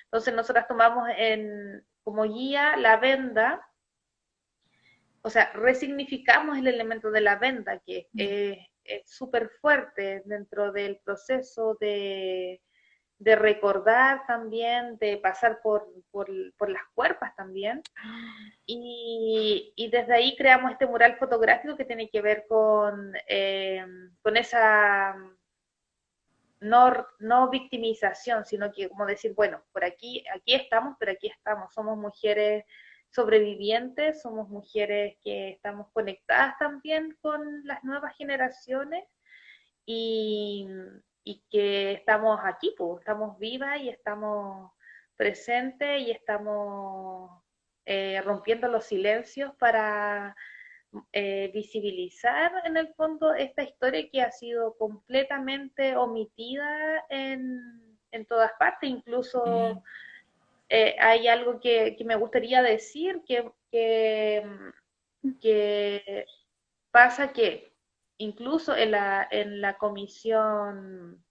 Entonces nosotras tomamos como guía la venda, o sea, resignificamos el elemento de la venda, que es súper fuerte dentro del proceso de recordar también, de pasar por las cuerpas también. Y desde ahí creamos este mural fotográfico que tiene que ver con esa no victimización, sino que como decir, bueno, por aquí estamos, pero aquí estamos, somos mujeres sobrevivientes, somos mujeres que estamos conectadas también con las nuevas generaciones, y, y que estamos aquí, pues, estamos vivas y estamos presentes y estamos rompiendo los silencios para visibilizar en el fondo esta historia que ha sido completamente omitida en todas partes. Incluso hay algo que me gustaría decir, que pasa que incluso en la comisión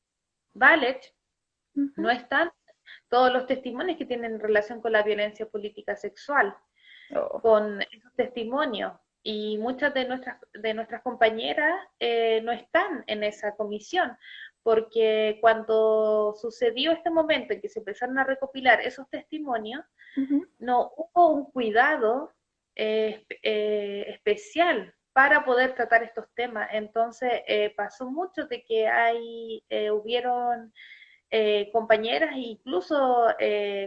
Ballet no Ujú. están todos los testimonios que tienen relación con la violencia política sexual, Oh. con esos testimonios. Y muchas de nuestras compañeras no están en esa comisión, porque cuando sucedió este momento en que se empezaron a recopilar esos testimonios, Ujú. no hubo un cuidado especial para poder tratar estos temas. Entonces pasó mucho de que hubieron compañeras e incluso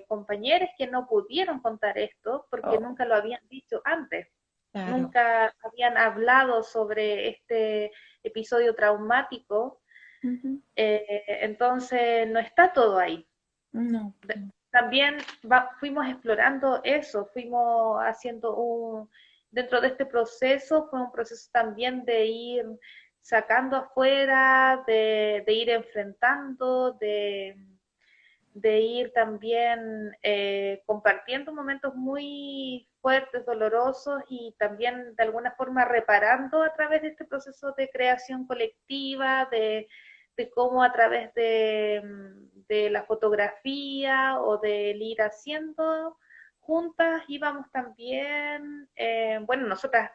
compañeros que no pudieron contar esto porque Oh, nunca lo habían dicho antes, claro. nunca habían hablado sobre este episodio traumático. Ujú. Entonces no está todo ahí. No. También fuimos explorando eso, fuimos haciendo dentro de este proceso, fue un proceso también de ir sacando afuera, de ir enfrentando, de ir también compartiendo momentos muy fuertes, dolorosos, y también de alguna forma reparando a través de este proceso de creación colectiva, de cómo a través de la fotografía o del ir haciendo juntas íbamos también, bueno, nosotras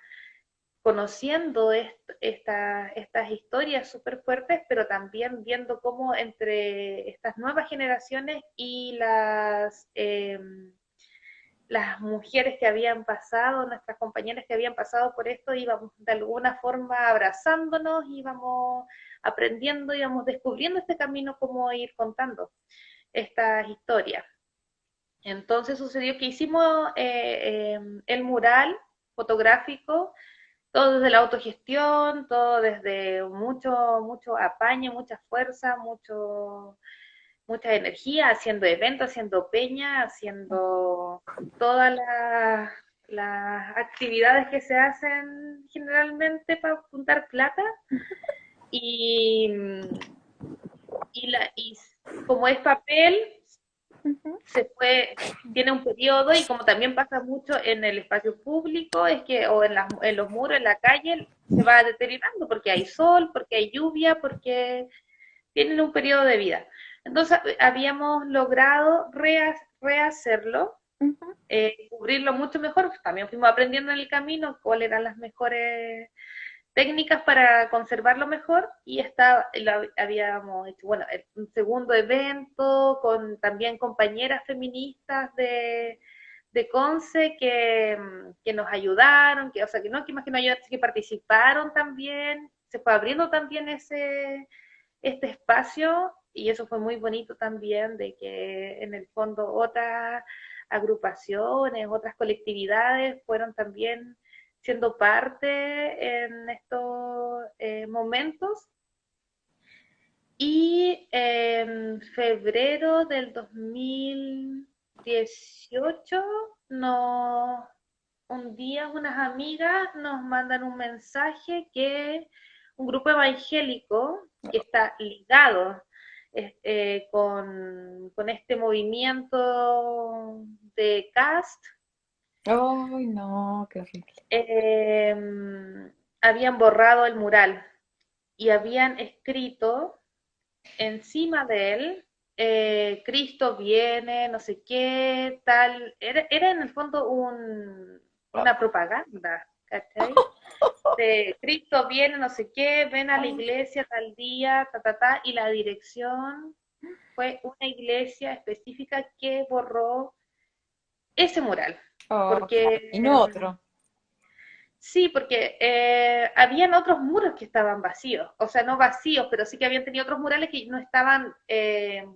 conociendo estas historias súper fuertes, pero también viendo cómo entre estas nuevas generaciones y las mujeres que habían pasado, nuestras compañeras que habían pasado por esto, íbamos de alguna forma abrazándonos, íbamos aprendiendo, íbamos descubriendo este camino, cómo ir contando estas historias. Entonces sucedió que hicimos el mural fotográfico, todo desde la autogestión, todo desde mucho apaño, mucha fuerza, mucha energía, haciendo eventos, haciendo peña, haciendo todas las actividades que se hacen generalmente para juntar plata. Y, y como es papel, tiene un periodo, y como también pasa mucho en el espacio público, es que, o en los muros, en la calle, se va deteriorando porque hay sol, porque hay lluvia, porque tienen un periodo de vida. Entonces habíamos logrado rehacerlo, cubrirlo mucho mejor. También fuimos aprendiendo en el camino cuáles eran las mejores técnicas para conservarlo mejor, y habíamos hecho, bueno, un segundo evento con también compañeras feministas de Conce que nos ayudaron, o sea, que no, que más que nos ayudaron, que participaron también, se fue abriendo también este espacio, y eso fue muy bonito también, de que en el fondo otras agrupaciones, otras colectividades fueron también siendo parte en estos momentos. Y en febrero del 2018, un día unas amigas nos mandan un mensaje que un grupo evangélico que está ligado con este movimiento de CAST, Ay, no, qué horrible. eh, habían borrado el mural y habían escrito encima de él, Cristo viene, no sé qué, tal. Era en el fondo una propaganda, ¿cachai? De Cristo viene, no sé qué, ven a la iglesia tal día, y la dirección fue una iglesia específica que borró ese mural. Oh, Porque y no otro. sí, porque habían otros muros que estaban vacíos, o sea, no vacíos, pero sí que habían tenido otros murales que no estaban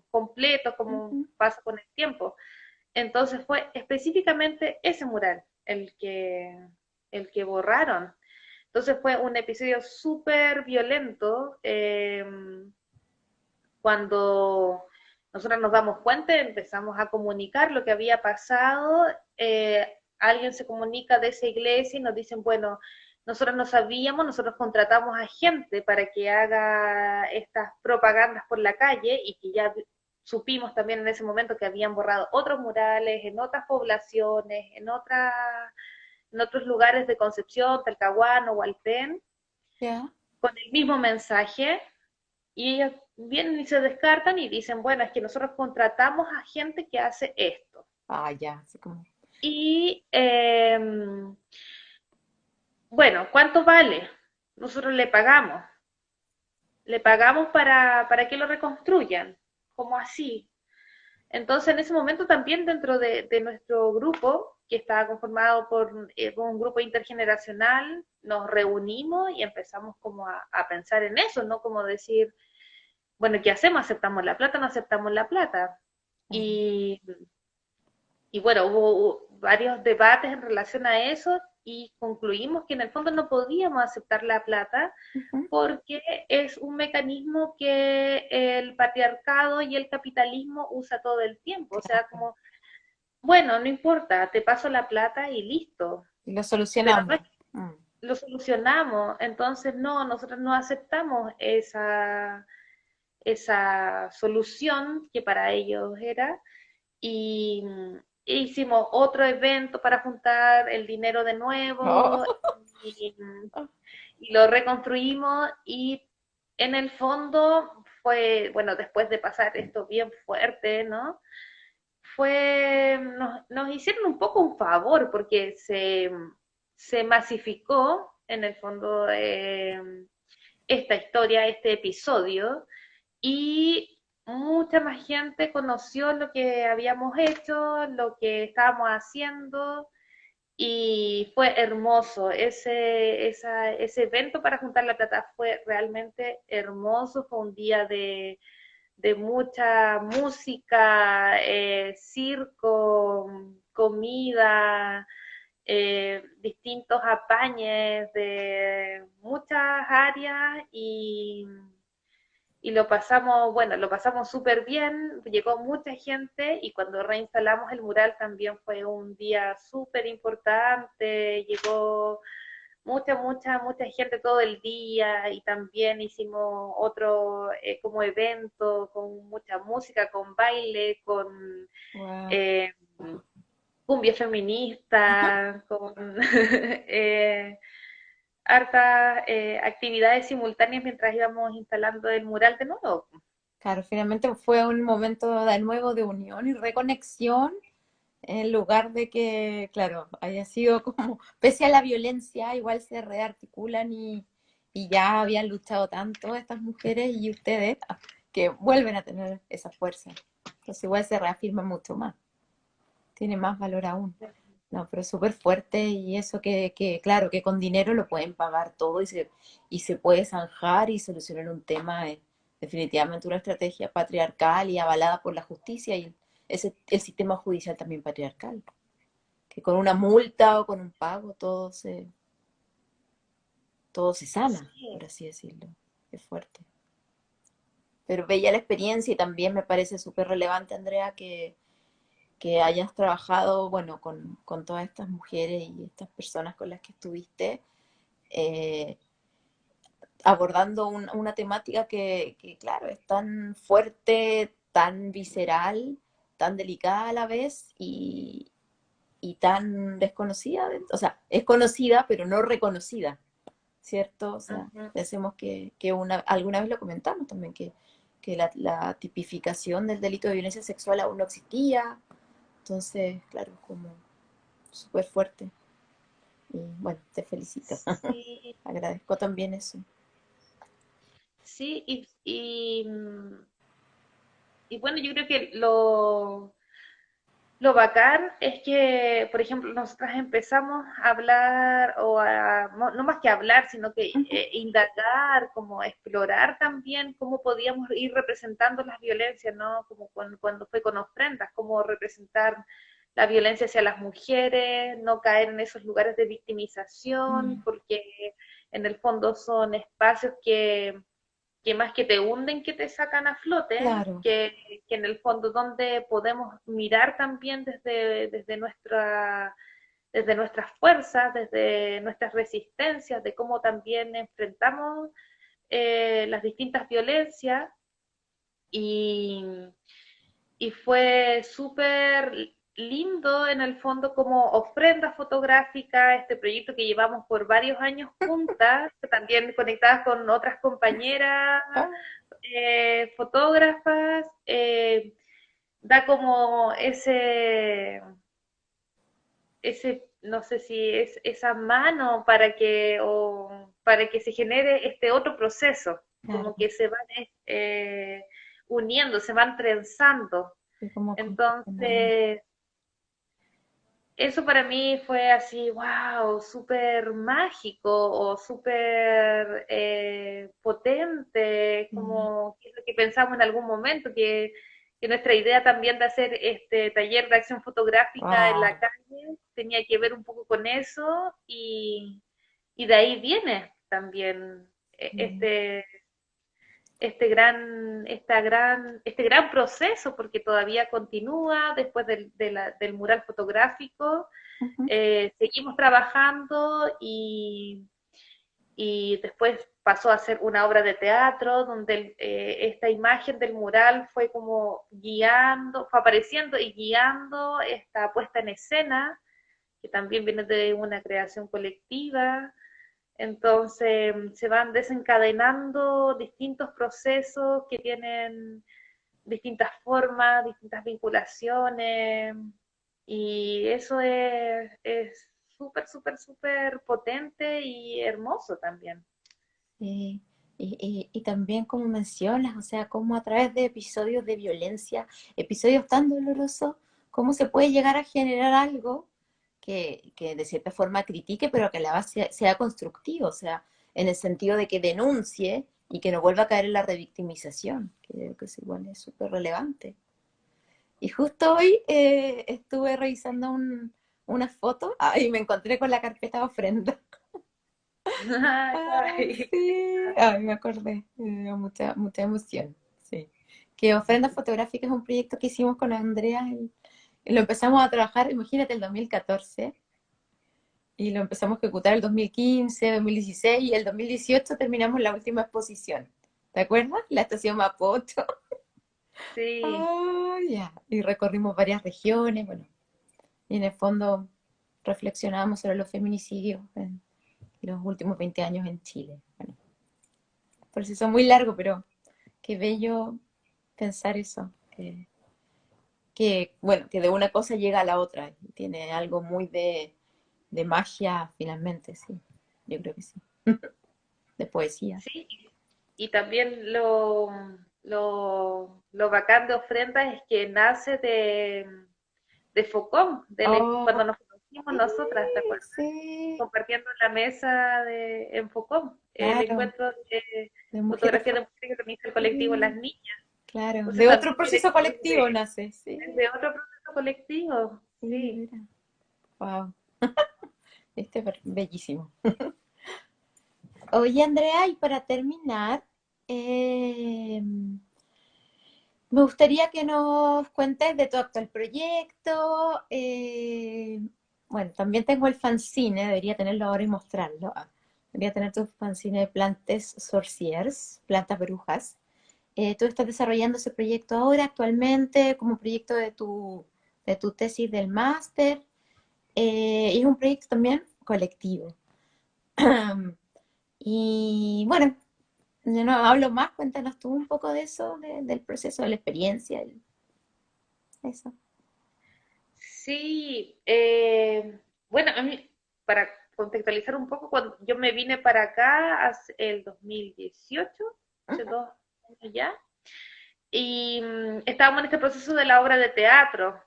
completos, como Ujú. pasa con el tiempo. Entonces fue específicamente ese mural el que borraron. Entonces fue un episodio súper violento, cuando nosotros nos damos cuenta, empezamos a comunicar lo que había pasado. Alguien se comunica de esa iglesia y nos dicen, bueno, nosotros no sabíamos, nosotros contratamos a gente para que haga estas propagandas por la calle, y que ya supimos también en ese momento que habían borrado otros murales en otras poblaciones, en otros lugares de Concepción, Talcahuano, Hualpén, Ya. con el mismo mensaje. Y ellos vienen y se descartan y dicen, bueno, es que nosotros contratamos a gente que hace esto. Ah, ya, así como. Y bueno, ¿cuánto vale? Nosotros le pagamos para que lo reconstruyan, como así. Entonces, en ese momento también dentro de nuestro grupo, que estaba conformado por un grupo intergeneracional, nos reunimos y empezamos como a pensar en eso, ¿no? Como decir, bueno, ¿qué hacemos? ¿Aceptamos la plata o no aceptamos la plata? Mm. Y, y bueno, hubo varios debates en relación a eso, y concluimos que en el fondo no podíamos aceptar la plata Ujú. porque es un mecanismo que el patriarcado y el capitalismo usa todo el tiempo. O sea, Claro. como, bueno, no importa, te paso la plata y listo. Y lo Pero no solucionamos. es que Mm. lo solucionamos. Entonces, no, nosotros no aceptamos esa solución que para ellos era, y hicimos otro evento para juntar el dinero de nuevo, Oh. y, y lo reconstruimos, y en el fondo fue, bueno, después de pasar esto bien fuerte, ¿no? nos hicieron un poco un favor porque se masificó en el fondo esta historia, este episodio, y mucha más gente conoció lo que habíamos hecho, lo que estábamos haciendo, y fue hermoso. Ese evento para juntar la plata fue realmente hermoso, fue un día de mucha música, circo, comida, distintos apañes de muchas áreas y lo pasamos, bueno, lo pasamos súper bien, llegó mucha gente y cuando reinstalamos el mural también fue un día súper importante, llegó mucha gente todo el día y también hicimos otro como evento con mucha música, con baile, con Wow. eh, cumbia feminista, con hartas actividades simultáneas mientras íbamos instalando el mural de nuevo. Claro, finalmente fue un momento de nuevo de unión y reconexión, en lugar de que, claro, haya sido como, pese a la violencia, igual se rearticulan y ya habían luchado tanto estas mujeres y ustedes que vuelven a tener esa fuerza. Entonces igual se reafirma mucho más, tiene más valor aún. No, pero súper fuerte y eso claro, que con dinero lo pueden pagar todo y se puede zanjar y solucionar un tema, definitivamente una estrategia patriarcal y avalada por la justicia y el sistema judicial también patriarcal, que con una multa o con un pago todo se sana, Sí, por así decirlo. Es fuerte. Pero bella la experiencia y también me parece súper relevante, Andrea, que hayas trabajado, bueno, con todas estas mujeres y estas personas con las que estuviste, eh, abordando una temática claro, es tan fuerte, tan visceral, tan delicada a la vez y tan desconocida, o sea, es conocida pero no reconocida, ¿cierto? O sea, ujú. pensemos que alguna vez lo comentamos también, que la tipificación del delito de violencia sexual aún no existía, entonces, claro, como súper fuerte. Y bueno, te felicito. Sí, Agradezco también eso. sí, y bueno, yo creo que lo bacán es que, por ejemplo, nosotras empezamos a hablar, no más que hablar, sino que Ujú. indagar, como explorar también cómo podíamos ir representando las violencias, ¿no? Como cuando fue con ofrendas, cómo representar la violencia hacia las mujeres, no caer en esos lugares de victimización, Mm, porque en el fondo son espacios que más que te hunden, que te sacan a flote, claro. que en el fondo donde podemos mirar también desde nuestras fuerzas, desde nuestras resistencias, de cómo también enfrentamos las distintas violencias y, y fue súper lindo en el fondo como ofrenda fotográfica, este proyecto que llevamos por varios años juntas, también conectadas con otras compañeras Ah, fotógrafas, da como no sé si es esa mano para que se genere este otro proceso, claro. como que se van uniendo, se van trenzando. Sí, como confeccionando. Entonces, eso para mí fue así, wow, súper mágico o súper potente, Sí. como que es lo que pensamos en algún momento, que nuestra idea también de hacer este taller de acción fotográfica en la Wow. calle tenía que ver un poco con eso y de ahí viene también Sí. este gran proceso, porque todavía continúa después del mural fotográfico. Ujú. Seguimos trabajando y después pasó a ser una obra de teatro donde esta imagen del mural fue como guiando, fue apareciendo y guiando esta puesta en escena, que también viene de una creación colectiva. Entonces se van desencadenando distintos procesos que tienen distintas formas, distintas vinculaciones, y eso es súper, súper, súper potente y hermoso también. Sí, y también como mencionas, o sea, cómo a través de episodios de violencia, episodios tan dolorosos, cómo se puede llegar a generar algo que de cierta forma critique, pero que a la base sea constructivo, o sea, en el sentido de que denuncie y que no vuelva a caer en la revictimización, que creo que es igual, es súper relevante. Y justo hoy estuve revisando una foto y me encontré con la carpeta de ofrenda. Ay, Ay, sí. Ay, me acordé. Me dio mucha, mucha emoción. Sí. Que Ofrenda Fotográfica es un proyecto que hicimos con Andrea y lo empezamos a trabajar, imagínate, el 2014 y lo empezamos a ejecutar el 2015, 2016 y el 2018 terminamos la última exposición. ¿Te acuerdas? La estación Mapocho. sí, Oh, ya. Y recorrimos varias regiones, bueno, y en el fondo reflexionábamos sobre los feminicidios en los últimos 20 años en Chile. Bueno, proceso muy largo, pero qué bello pensar eso, bueno, que de una cosa llega a la otra, y tiene algo muy de magia finalmente, sí, yo creo que sí, de poesía. sí. Y también lo bacán de Ofrenda es que nace de Focom, Oh, cuando nos conocimos sí, nosotras, ¿te acuerdas? sí, Compartiendo la mesa en Focom, el claro, encuentro de de mujeres, fotografía de mujeres que organiza el colectivo Las sí, Niñas. claro, Entonces de también otro viene proceso como colectivo nace, sí, desde otro proceso colectivo, sí, sí. mira, wow, bellísimo. Oye, Andrea, y para terminar, eh, me gustaría que nos cuentes de tu actual proyecto. Bueno, también tengo el fanzine, debería tenerlo ahora y mostrarlo. Debería tener tu fanzine de Plantes Sorcières, Plantas Brujas. Tú estás desarrollando ese proyecto ahora, actualmente, como proyecto de tu tesis del máster. Y es un proyecto también colectivo. Y bueno, yo no hablo más, cuéntanos tú un poco de eso, del proceso, de la experiencia, eso. Sí, bueno, a mí, para contextualizar un poco, cuando yo me vine para acá hace el 2018, hace 2 años ya, y estábamos en este proceso de la obra de teatro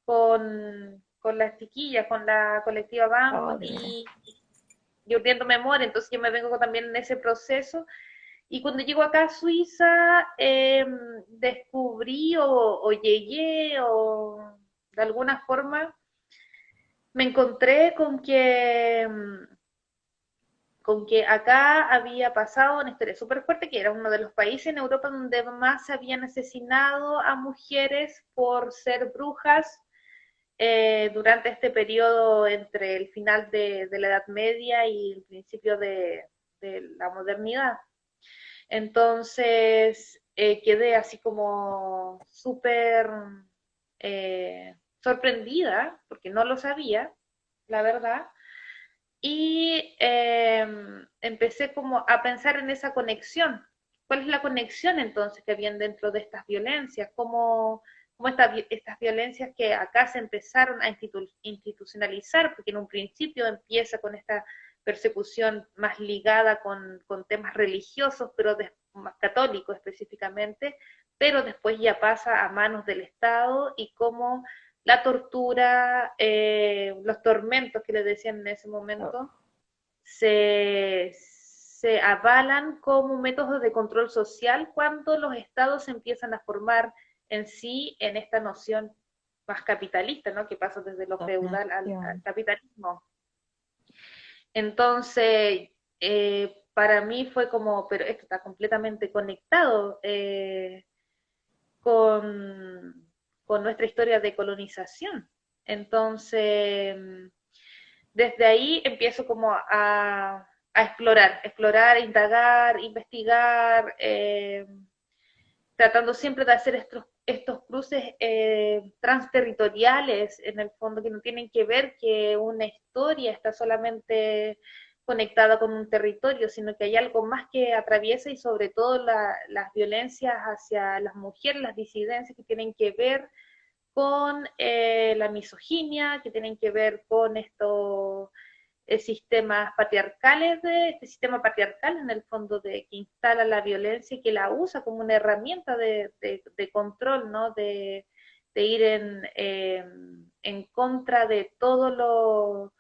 con las chiquillas, con la colectiva BAM Oh, de veras. y Urdiendo Memoria, entonces yo me vengo también en ese proceso. Y cuando llego acá a Suiza, descubrí o llegué o de alguna forma me encontré con que acá había pasado una historia súper fuerte, que era uno de los países en Europa donde más se habían asesinado a mujeres por ser brujas durante este periodo entre el final de la Edad Media y el principio de la modernidad. Entonces quedé así como súper sorprendida, porque no lo sabía, la verdad, y empecé como a pensar en esa conexión. ¿Cuál es la conexión entonces que habían dentro de estas violencias? ¿Cómo estas violencias que acá se empezaron a institucionalizar? Porque en un principio empieza con esta persecución más ligada con temas religiosos, pero más católicos específicamente, pero después ya pasa a manos del Estado y cómo la tortura, los tormentos que le decían en ese Oh, momento, se avalan como métodos de control social cuando los estados se empiezan a formar en sí en esta noción más capitalista, ¿no? Que pasa desde lo feudal al dominación. capitalismo. Entonces, para mí fue como, pero esto está completamente conectado con, con nuestra historia de colonización. Entonces, desde ahí empiezo como a explorar, indagar, investigar, tratando siempre de hacer estos cruces transterritoriales, en el fondo, que no tienen que ver que una historia está solamente conectada con un territorio, sino que hay algo más que atraviesa y sobre todo las violencias hacia las mujeres, las disidencias que tienen que ver con la misoginia, que tienen que ver con estos sistemas patriarcales, este sistema patriarcal en el fondo que instala la violencia y que la usa como una herramienta de control, ¿no? De ir en contra de todo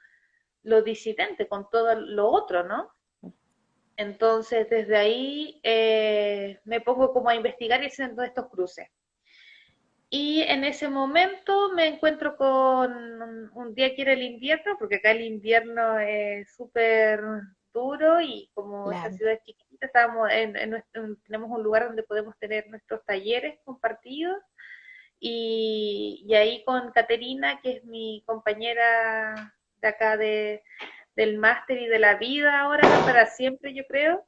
lo disidente, con todo lo otro, ¿no? Entonces, desde ahí me pongo como a investigar y haciendo estos cruces. Y en ese momento me encuentro con un día que era el invierno, porque acá el invierno es súper duro y como esta Claro. ciudad es chiquitita, estábamos tenemos un lugar donde podemos tener nuestros talleres compartidos y ahí con Caterina, que es mi compañera de acá del máster y de la vida ahora, para siempre yo creo,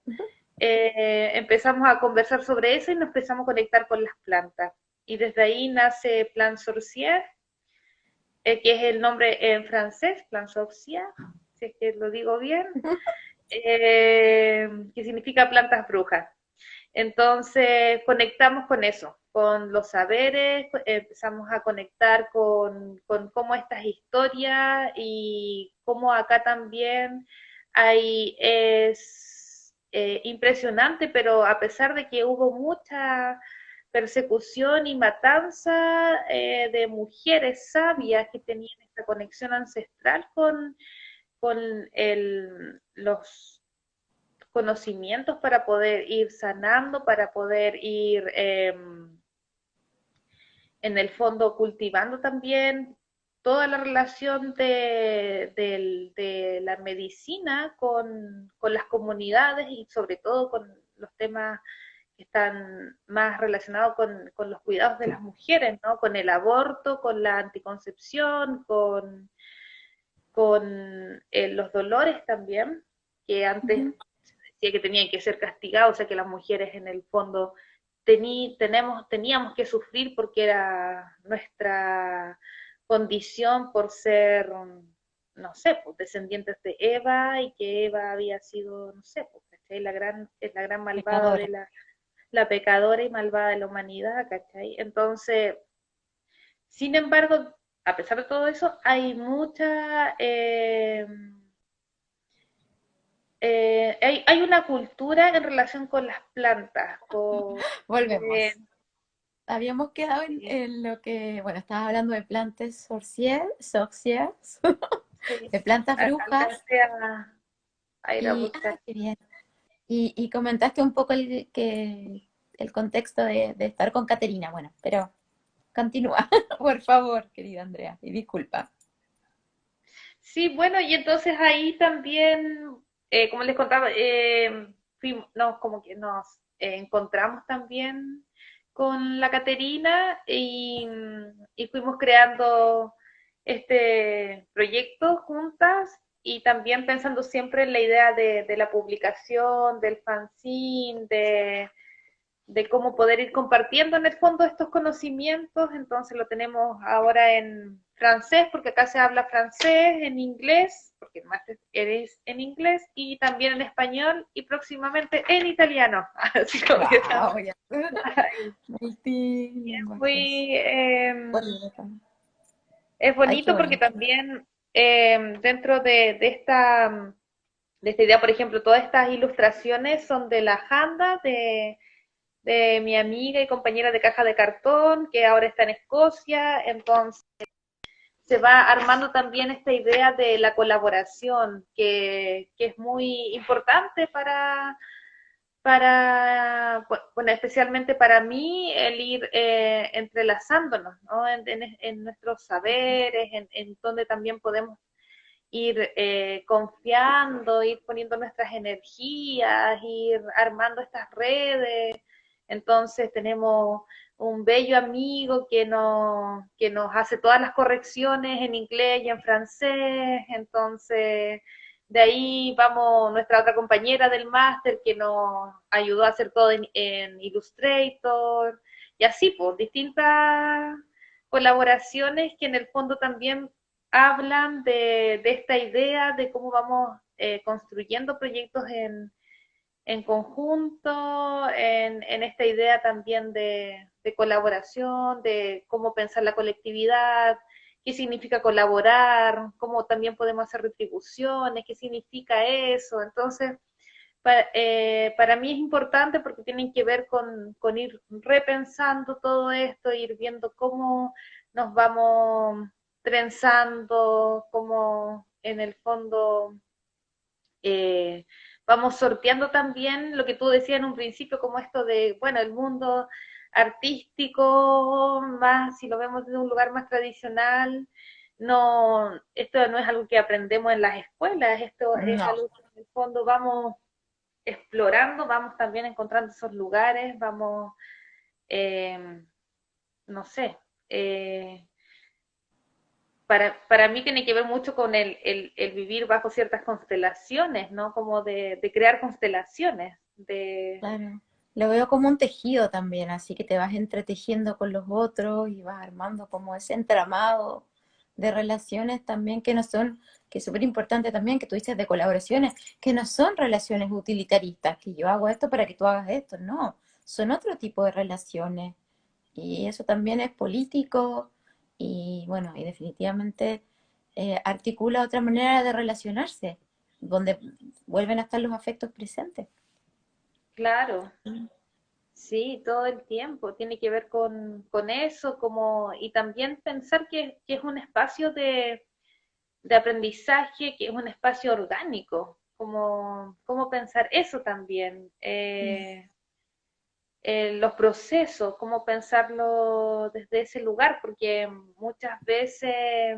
empezamos a conversar sobre eso y nos empezamos a conectar con las plantas. Y desde ahí nace Plan Sorcier, que es el nombre en francés, Plan Sorcier, si es que lo digo bien, que significa plantas brujas. Entonces conectamos con eso, con los saberes, empezamos a conectar con cómo estas historias y cómo acá también hay, es impresionante, pero a pesar de que hubo mucha persecución y matanza de mujeres sabias que tenían esta conexión ancestral con los conocimientos para poder ir sanando, para poder ir en el fondo cultivando también toda la relación de la medicina con las comunidades y sobre todo con los temas que están más relacionados con los cuidados de las mujeres, ¿no? Con el aborto, con la anticoncepción, con los dolores también, que antes Ujú. decía que tenían que ser castigados, o sea que las mujeres en el fondo teníamos que sufrir porque era nuestra condición por ser, no sé, pues descendientes de Eva y que Eva había sido, no sé, pues, ¿cachai? Es la gran malvada Pecadora. de la pecadora y malvada de la humanidad, ¿cachai? Entonces, sin embargo, a pesar de todo eso, hay mucha hay una cultura en relación con las plantas, Volvemos. eh, Habíamos quedado en lo que, bueno, estaba hablando de plantas sorcières, sí, de plantas brujas, alcancé a ir a y, buscar. qué bien. Y comentaste un poco el contexto de estar con Caterina, bueno, pero continúa, por favor, querida Andrea, y disculpa. Sí, bueno, y entonces ahí también, como les contaba, como que nos encontramos también con la Caterina y fuimos creando este proyecto juntas y también pensando siempre en la idea de la publicación, del fanzine, de cómo poder ir compartiendo en el fondo estos conocimientos. Entonces lo tenemos ahora en francés, porque acá se habla francés, en inglés, porque el máster eres en inglés, y también en español, y próximamente en italiano. Así como que estamos Wow, ya. ahí. Multilingües. Muy, Políglota. es Ay, qué bonito porque bonito. también dentro de esta idea, por ejemplo, todas estas ilustraciones son de la Janda, de mi amiga y compañera de caja de cartón, que ahora está en Escocia. Entonces se va armando también esta idea de la colaboración, que es muy importante bueno, especialmente para mí, el ir entrelazándonos, ¿no? En nuestros saberes, en donde también podemos ir confiando, ir poniendo nuestras energías, ir armando estas redes. Entonces tenemos un bello amigo que nos hace todas las correcciones en inglés y en francés. Entonces, de ahí vamos nuestra otra compañera del máster que nos ayudó a hacer todo en Illustrator. Y así, pues, distintas colaboraciones que en el fondo también hablan de esta idea de cómo vamos construyendo proyectos en conjunto, en esta idea también de colaboración, de cómo pensar la colectividad, qué significa colaborar, cómo también podemos hacer retribuciones, qué significa eso. Entonces, para mí es importante porque tienen que ver con ir repensando todo esto, ir viendo cómo nos vamos trenzando, cómo en el fondo vamos sorteando también lo que tú decías en un principio, como esto de, bueno, el mundo artístico, más si lo vemos desde un lugar más tradicional, no, esto no es algo que aprendemos en las escuelas, esto es No, algo que en el fondo vamos explorando, vamos también encontrando esos lugares, vamos, eh, no sé, para mí tiene que ver mucho con el vivir bajo ciertas constelaciones, ¿no? Como de crear constelaciones, de... claro. Lo veo como un tejido también, así que te vas entretejiendo con los otros y vas armando como ese entramado de relaciones también que no son, que es súper importante también que tú dices de colaboraciones, que no son relaciones utilitaristas, que yo hago esto para que tú hagas esto, no, son otro tipo de relaciones y eso también es político y bueno, y definitivamente articula otra manera de relacionarse, donde vuelven a estar los afectos presentes. Claro, sí, todo el tiempo tiene que ver con eso, como, y también pensar que es un espacio de aprendizaje, que es un espacio orgánico, como, cómo pensar eso también. Los procesos, cómo pensarlo desde ese lugar, porque muchas veces,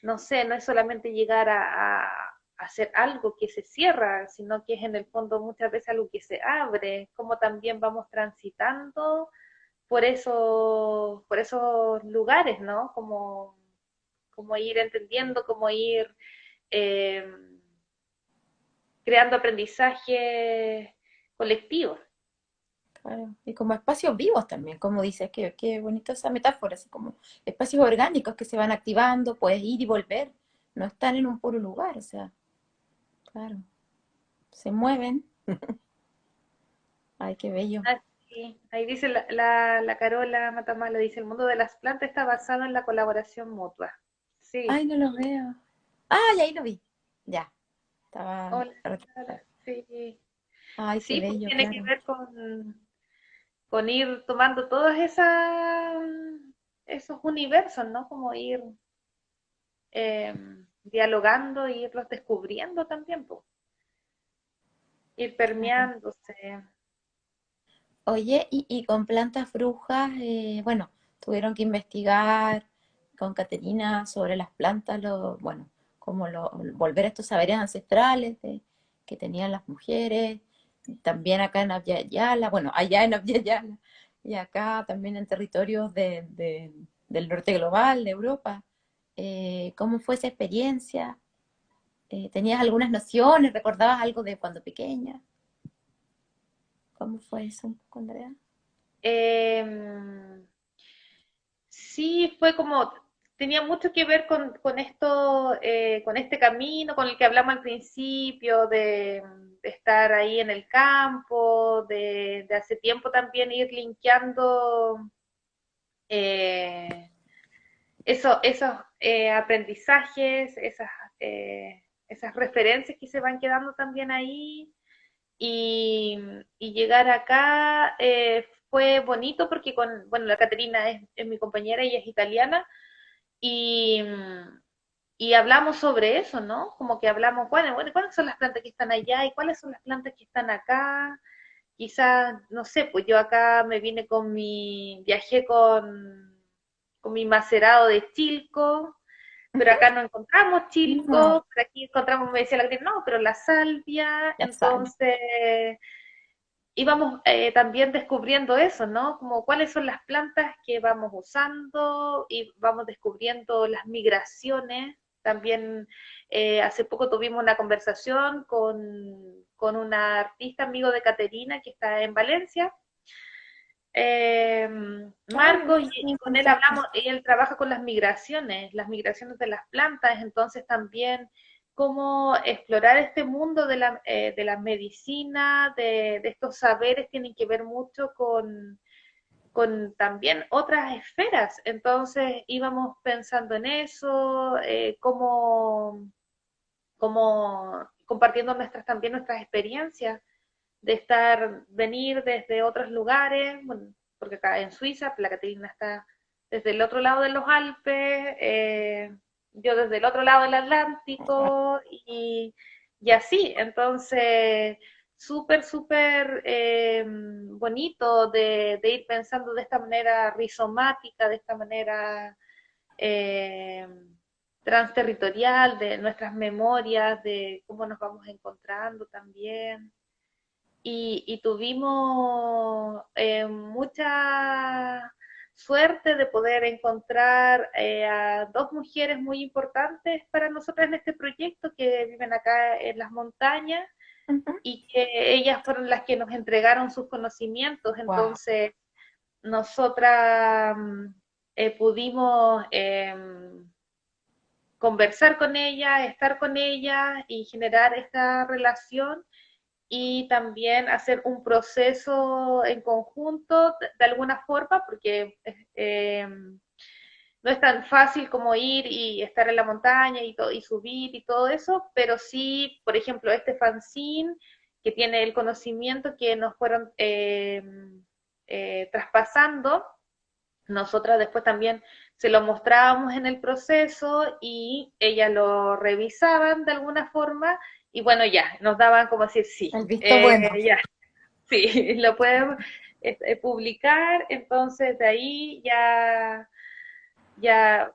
no sé, no es solamente llegar a hacer algo que se cierra, sino que es en el fondo muchas veces algo que se abre, como también vamos transitando por esos lugares, ¿no? Como ir entendiendo, como ir eh, creando aprendizaje colectivo. Claro. Y como espacios vivos también, como dices, qué bonita esa metáfora, así como espacios orgánicos que se van activando, puedes ir y volver, no están en un puro lugar, o sea, claro, se mueven. Ay, qué bello. Ah, sí. Ahí dice la Carola Matamala, dice, el mundo de las plantas está basado en la colaboración mutua. Sí, Ay, no lo veo. Ay, ahí lo vi. Ya, estaba hola, Sara. retrasada. Sí, Ay, qué sí, pues bello, tiene que claro. ver con ir tomando todas esas esos universos, ¿no? Como ir dialogando e irlos descubriendo también, pues, ir Claro. permeándose. Oye, y con plantas brujas, bueno, tuvieron que investigar con Caterina sobre las plantas, bueno, volver a estos saberes ancestrales que tenían las mujeres, también acá en Abya Yala, bueno, allá en Abya Yala, y acá también en territorios del norte global, de Europa. ¿Cómo fue esa experiencia? ¿Tenías algunas nociones? ¿Recordabas algo de cuando pequeña? ¿Cómo fue eso un poco, Andrea? Eh, sí, fue como, tenía mucho que ver con esto, con este camino con el que hablamos al principio, de estar ahí en el campo, de hace tiempo también ir linkeando eh, esos aprendizajes, esas referencias que se van quedando también ahí y, y llegar acá fue bonito porque bueno, la Caterina es mi compañera, ella es italiana y, y hablamos sobre eso, ¿no? Como que hablamos, bueno, ¿cuáles son las plantas que están allá y cuáles son las plantas que están acá? Quizás, no sé, pues yo acá me vine viajé con mi macerado de chilco, pero acá no encontramos No, chilco, por aquí encontramos, me decía la Caterina, no, pero la salvia, la sal. entonces íbamos también descubriendo eso, ¿no? Como cuáles son las plantas que vamos usando y vamos descubriendo las migraciones. También hace poco tuvimos una conversación con una artista amigo de Caterina que está en Valencia, eh, Ay, Marcos, y buenísimo con él contacto. hablamos, y él trabaja con las migraciones de las plantas, entonces también cómo explorar este mundo de la medicina, de estos saberes, tienen que ver mucho con también otras esferas. Entonces íbamos pensando en eso, cómo compartiendo también nuestras experiencias de venir desde otros lugares, bueno, porque acá en Suiza, la Caterina está desde el otro lado de los Alpes, yo desde el otro lado del Atlántico y así, entonces súper bonito de ir pensando de esta manera rizomática, de esta manera eh, transterritorial, de nuestras memorias, de cómo nos vamos encontrando también y tuvimos mucha suerte de poder encontrar a dos mujeres muy importantes para nosotras en este proyecto que viven acá en las montañas y que ellas fueron las que nos entregaron sus conocimientos. Wow. Entonces, nosotras pudimos conversar con ellas, estar con ellas y generar esta relación y también hacer un proceso en conjunto de alguna forma, porque no es tan fácil como ir y estar en la montaña y subir y todo eso, pero sí, por ejemplo, este fanzine que tiene el conocimiento que nos fueron traspasando, nosotras después también se lo mostrábamos en el proceso y ellas lo revisaban de alguna forma y bueno, ya, nos daban como decir, sí, El visto bueno. ya, sí, lo pueden publicar, entonces de ahí ya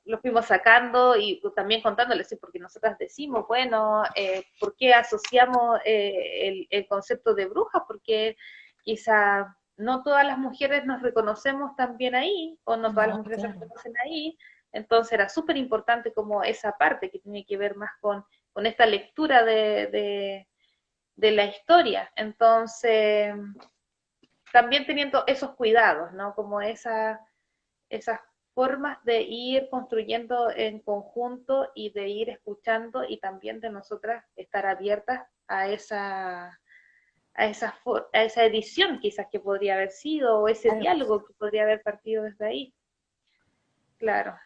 lo fuimos sacando y también contándoles, sí, porque nosotras decimos, bueno, ¿por qué asociamos el concepto de bruja? Porque quizá no todas las mujeres nos reconocemos también ahí, o no todas las No, mujeres se claro. reconocen ahí, entonces era súper importante como esa parte que tiene que ver más con esta lectura de la historia. Entonces, también teniendo esos cuidados, ¿no? Como esas formas de ir construyendo en conjunto y de ir escuchando y también de nosotras estar abiertas a esa edición quizás que podría haber sido o ese Algo. diálogo que podría haber partido desde ahí. Claro.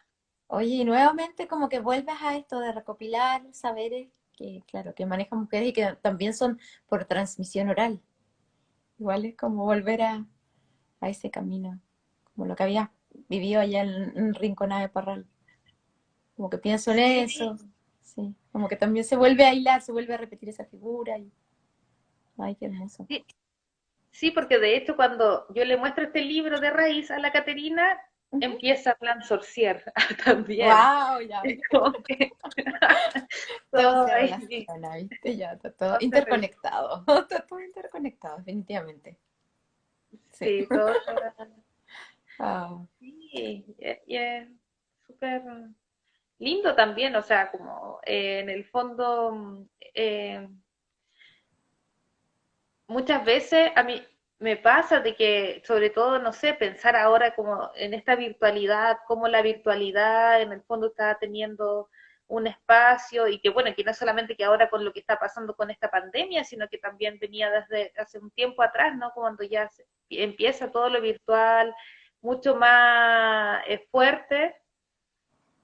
Oye, y nuevamente como que vuelves a esto de recopilar saberes que, claro, que manejan mujeres y que también son por transmisión oral. Igual es como volver a ese camino, como lo que habías vivido allá en Rinconada de Parral. Como que pienso en Sí, eso, sí, como que también se vuelve a hilar, se vuelve a repetir esa figura y, ay, qué hermoso. sí, sí, porque de hecho cuando yo le muestro este libro de raíz a la Caterina, empieza Plan Sorcier también. Wow, ya ves, Como que todo todo se ahí, relaciona, ¿viste? Ya está todo todo se relaciona. interconectado, está todo interconectado, definitivamente. Sí. Sí, todo se Ah, sí, y es súper lindo también, o sea, como en el fondo, muchas veces a mí me pasa de que, sobre todo, no sé, pensar ahora como en esta virtualidad, cómo la virtualidad en el fondo está teniendo un espacio y que bueno, que no es solamente que ahora con lo que está pasando con esta pandemia, sino que también venía desde hace un tiempo atrás, ¿no? Cuando ya empieza todo lo virtual mucho más fuerte.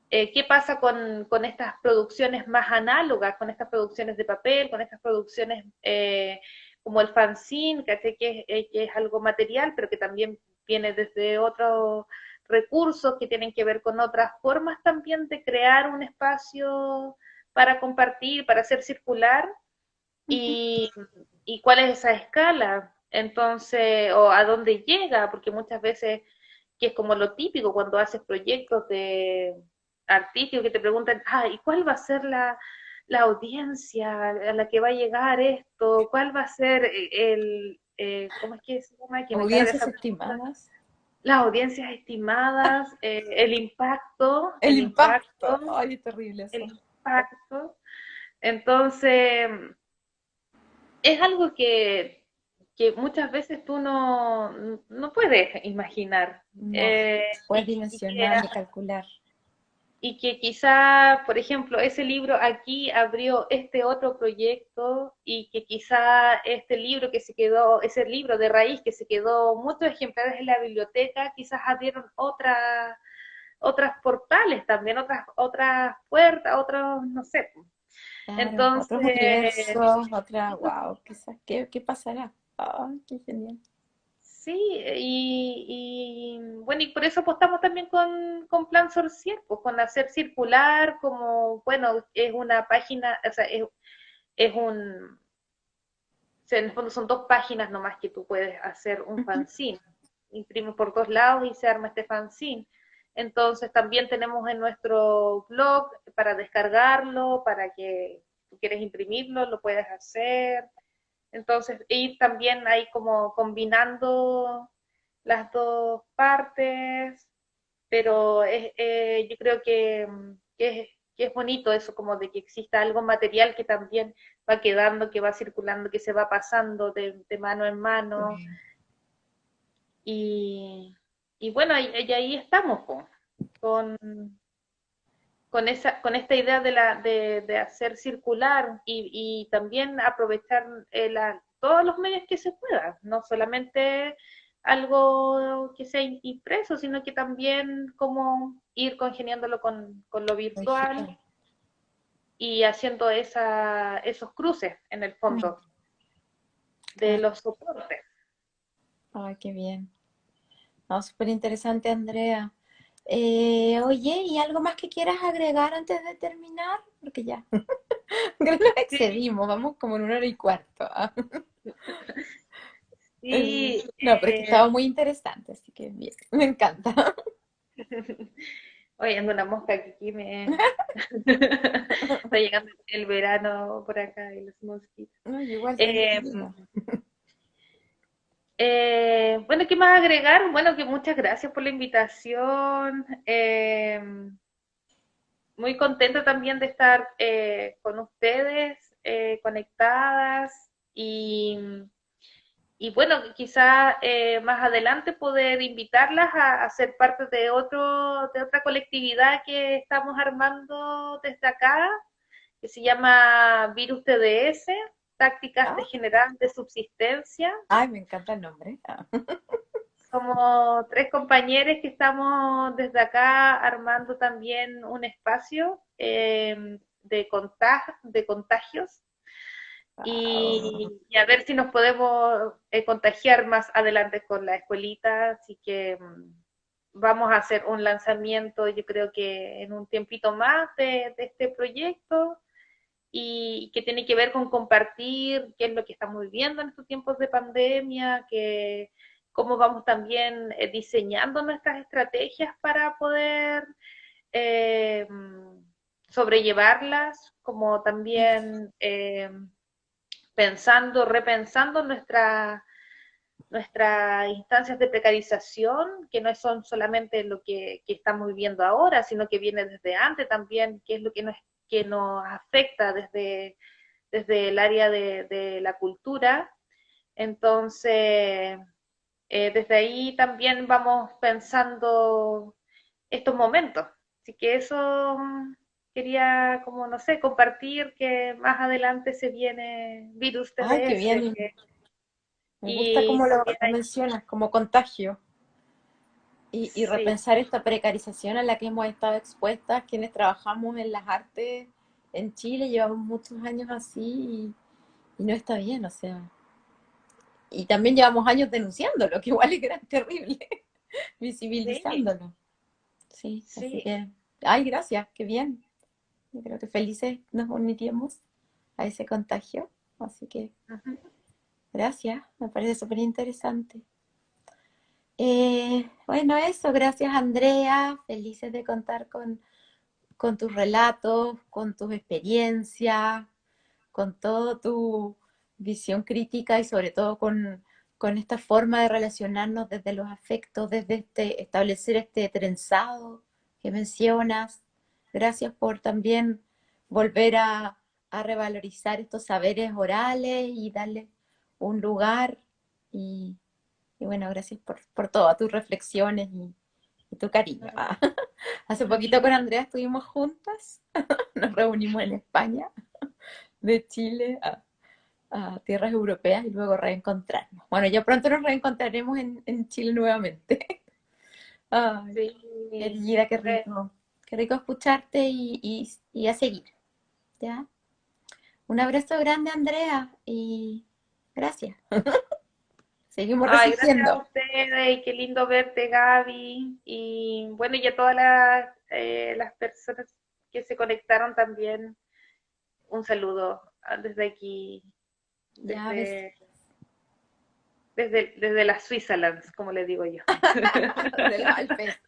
¿Qué pasa con estas producciones más análogas, con estas producciones de papel, con estas producciones como el fanzine, que es algo material, pero que también viene desde otros recursos que tienen que ver con otras formas también de crear un espacio para compartir, para hacer circular, ujú. y, y cuál es esa escala, entonces, o a dónde llega, porque muchas veces que es como lo típico cuando haces proyectos de artísticos que te preguntan, ah, ¿y cuál va a ser la audiencia a la que va a llegar esto? ¿Cuál va a ser cómo es que se llama? Que me carga Audiencias esa pregunta. estimadas. Las audiencias estimadas, El impacto, ay, es terrible el eso. impacto. Entonces, es algo que muchas veces tú no puedes imaginar. No, puedes Y que dimensionar ni calcular. y que quizá, por ejemplo, ese libro aquí abrió este otro proyecto y que quizá este libro que se quedó, ese libro de raíz que se quedó muchos ejemplares en la biblioteca, quizás abrieron otras portales también, otras puertas, otros, no sé. Claro, otros Entonces, universos, otra, wow, quizás, ¿qué pasará? Ay, qué genial. sí, bueno, y por eso apostamos también con Plan Sorcier, pues con hacer circular, como, bueno, es una página, o sea, es un, o sea, en el fondo son dos páginas nomás que tú puedes hacer un Ujú. fanzine. Imprime por dos lados y se arma este fanzine. Entonces también tenemos en nuestro blog para descargarlo, para que tú quieres imprimirlo, lo puedes hacer. Entonces, ir también ahí como combinando las dos partes, pero yo creo que es bonito eso, como de que exista algo material que también va quedando, que va circulando, que se va pasando de mano en mano. Y, y bueno, y ahí estamos con, con esta idea de hacer circular y también aprovechar todos los medios que se puedan, no solamente algo que sea impreso, sino que también como ir congeniándolo con lo virtual Digital. y haciendo esos cruces en el Mm, fondo de claro. los soportes. Ay, qué bien. No, súper interesante, Andrea. Oye, ¿y algo más que quieras agregar antes de terminar? Porque ya, creo que nos Sí, excedimos, vamos como en 1 hora y cuarto. ¿Ah? sí, No, pero es que estaba muy interesante, así que bien, me encanta. oye, ando una mosca que aquí está llegando el verano por acá y los mosquitos. No, yo igual, Eh, tranquila. bueno, ¿qué más agregar? Bueno, que muchas gracias por la invitación. Muy contenta también de estar con ustedes, conectadas y bueno, quizá más adelante poder invitarlas a ser parte de otra colectividad que estamos armando desde acá, que se llama Virus TDS, Tácticas de Ah, General de Subsistencia. ay, me encanta el nombre. Ah. Somos tres compañeros que estamos desde acá armando también un espacio de contagios Wow. y a ver si nos podemos contagiar más adelante con la escuelita. Así que vamos a hacer un lanzamiento, yo creo que en un tiempito más de este proyecto y que tiene que ver con compartir qué es lo que estamos viviendo en estos tiempos de pandemia, que cómo vamos también diseñando nuestras estrategias para poder eh, sobrellevarlas, como también pensando, repensando nuestras instancias de precarización, que no son solamente lo que estamos viviendo ahora, sino que viene desde antes también, qué es lo que nos afecta desde el área de la cultura. Entonces, desde ahí también vamos pensando estos momentos. Así que eso quería, como no sé, compartir que más adelante se viene Virus Ay, qué TDS bien. Me gusta y cómo también lo hay, mencionas, como contagio. Y sí, repensar esta precarización a la que hemos estado expuestas, quienes trabajamos en las artes en Chile, llevamos muchos años así y no está bien, o sea. Y también llevamos años denunciándolo, que igual es gran terrible, sí, visibilizándolo. Sí, así sí. que, ay, gracias, qué bien. Yo creo que felices nos uniríamos a ese contagio. Así que, Ujú. gracias, me parece súper interesante. Bueno, eso, gracias Andrea, felices de contar con tus relatos, con tus experiencias, con toda tu visión crítica y sobre todo con esta forma de relacionarnos desde los afectos, desde establecer este trenzado que mencionas. Gracias por también volver a revalorizar estos saberes orales y darles un lugar. Y, y bueno, gracias por todas tus reflexiones y tu cariño. Hace poquito con Andrea estuvimos juntas, nos reunimos en España, de Chile a tierras europeas y luego reencontrarnos. Bueno, ya pronto nos reencontraremos en Chile nuevamente. Ay, Sí, querida, eh, qué rico escucharte y a seguir, ¿ya? Un abrazo grande, Andrea, y gracias. Seguimos ay, gracias a resistiendo. ustedes y qué lindo verte, Gaby. Y bueno, y a todas las personas que se conectaron también, un saludo desde aquí, Ya ves, desde, desde las Switzerlands, como le digo yo. de los Alpes,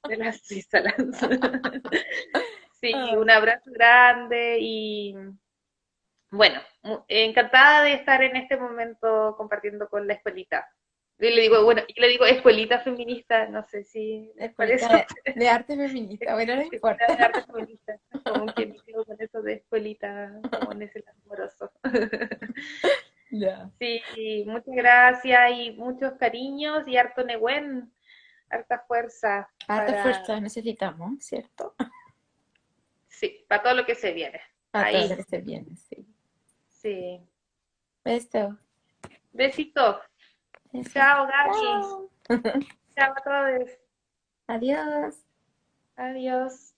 De las Switzerlands. Sí, un Ay, abrazo grande y bueno, encantada de estar en este momento compartiendo con la escuelita. Yo le digo, bueno, yo le digo escuelita feminista, no sé si les escuelita parece. de arte feminista, bueno, no Escuelita importa. de arte feminista, como que me quedo con eso de escuelita, como en ese amoroso. Ya. Sí, muchas gracias y muchos cariños y harto Nehuen, harta fuerza Harta para, fuerza necesitamos, ¿cierto? sí, para todo lo que se viene. A todo lo Ahí, que se viene, sí. sí. Beso. Besitos. Beso. Chao, Gaby. Chao. Chao a todos. Adiós. Adiós.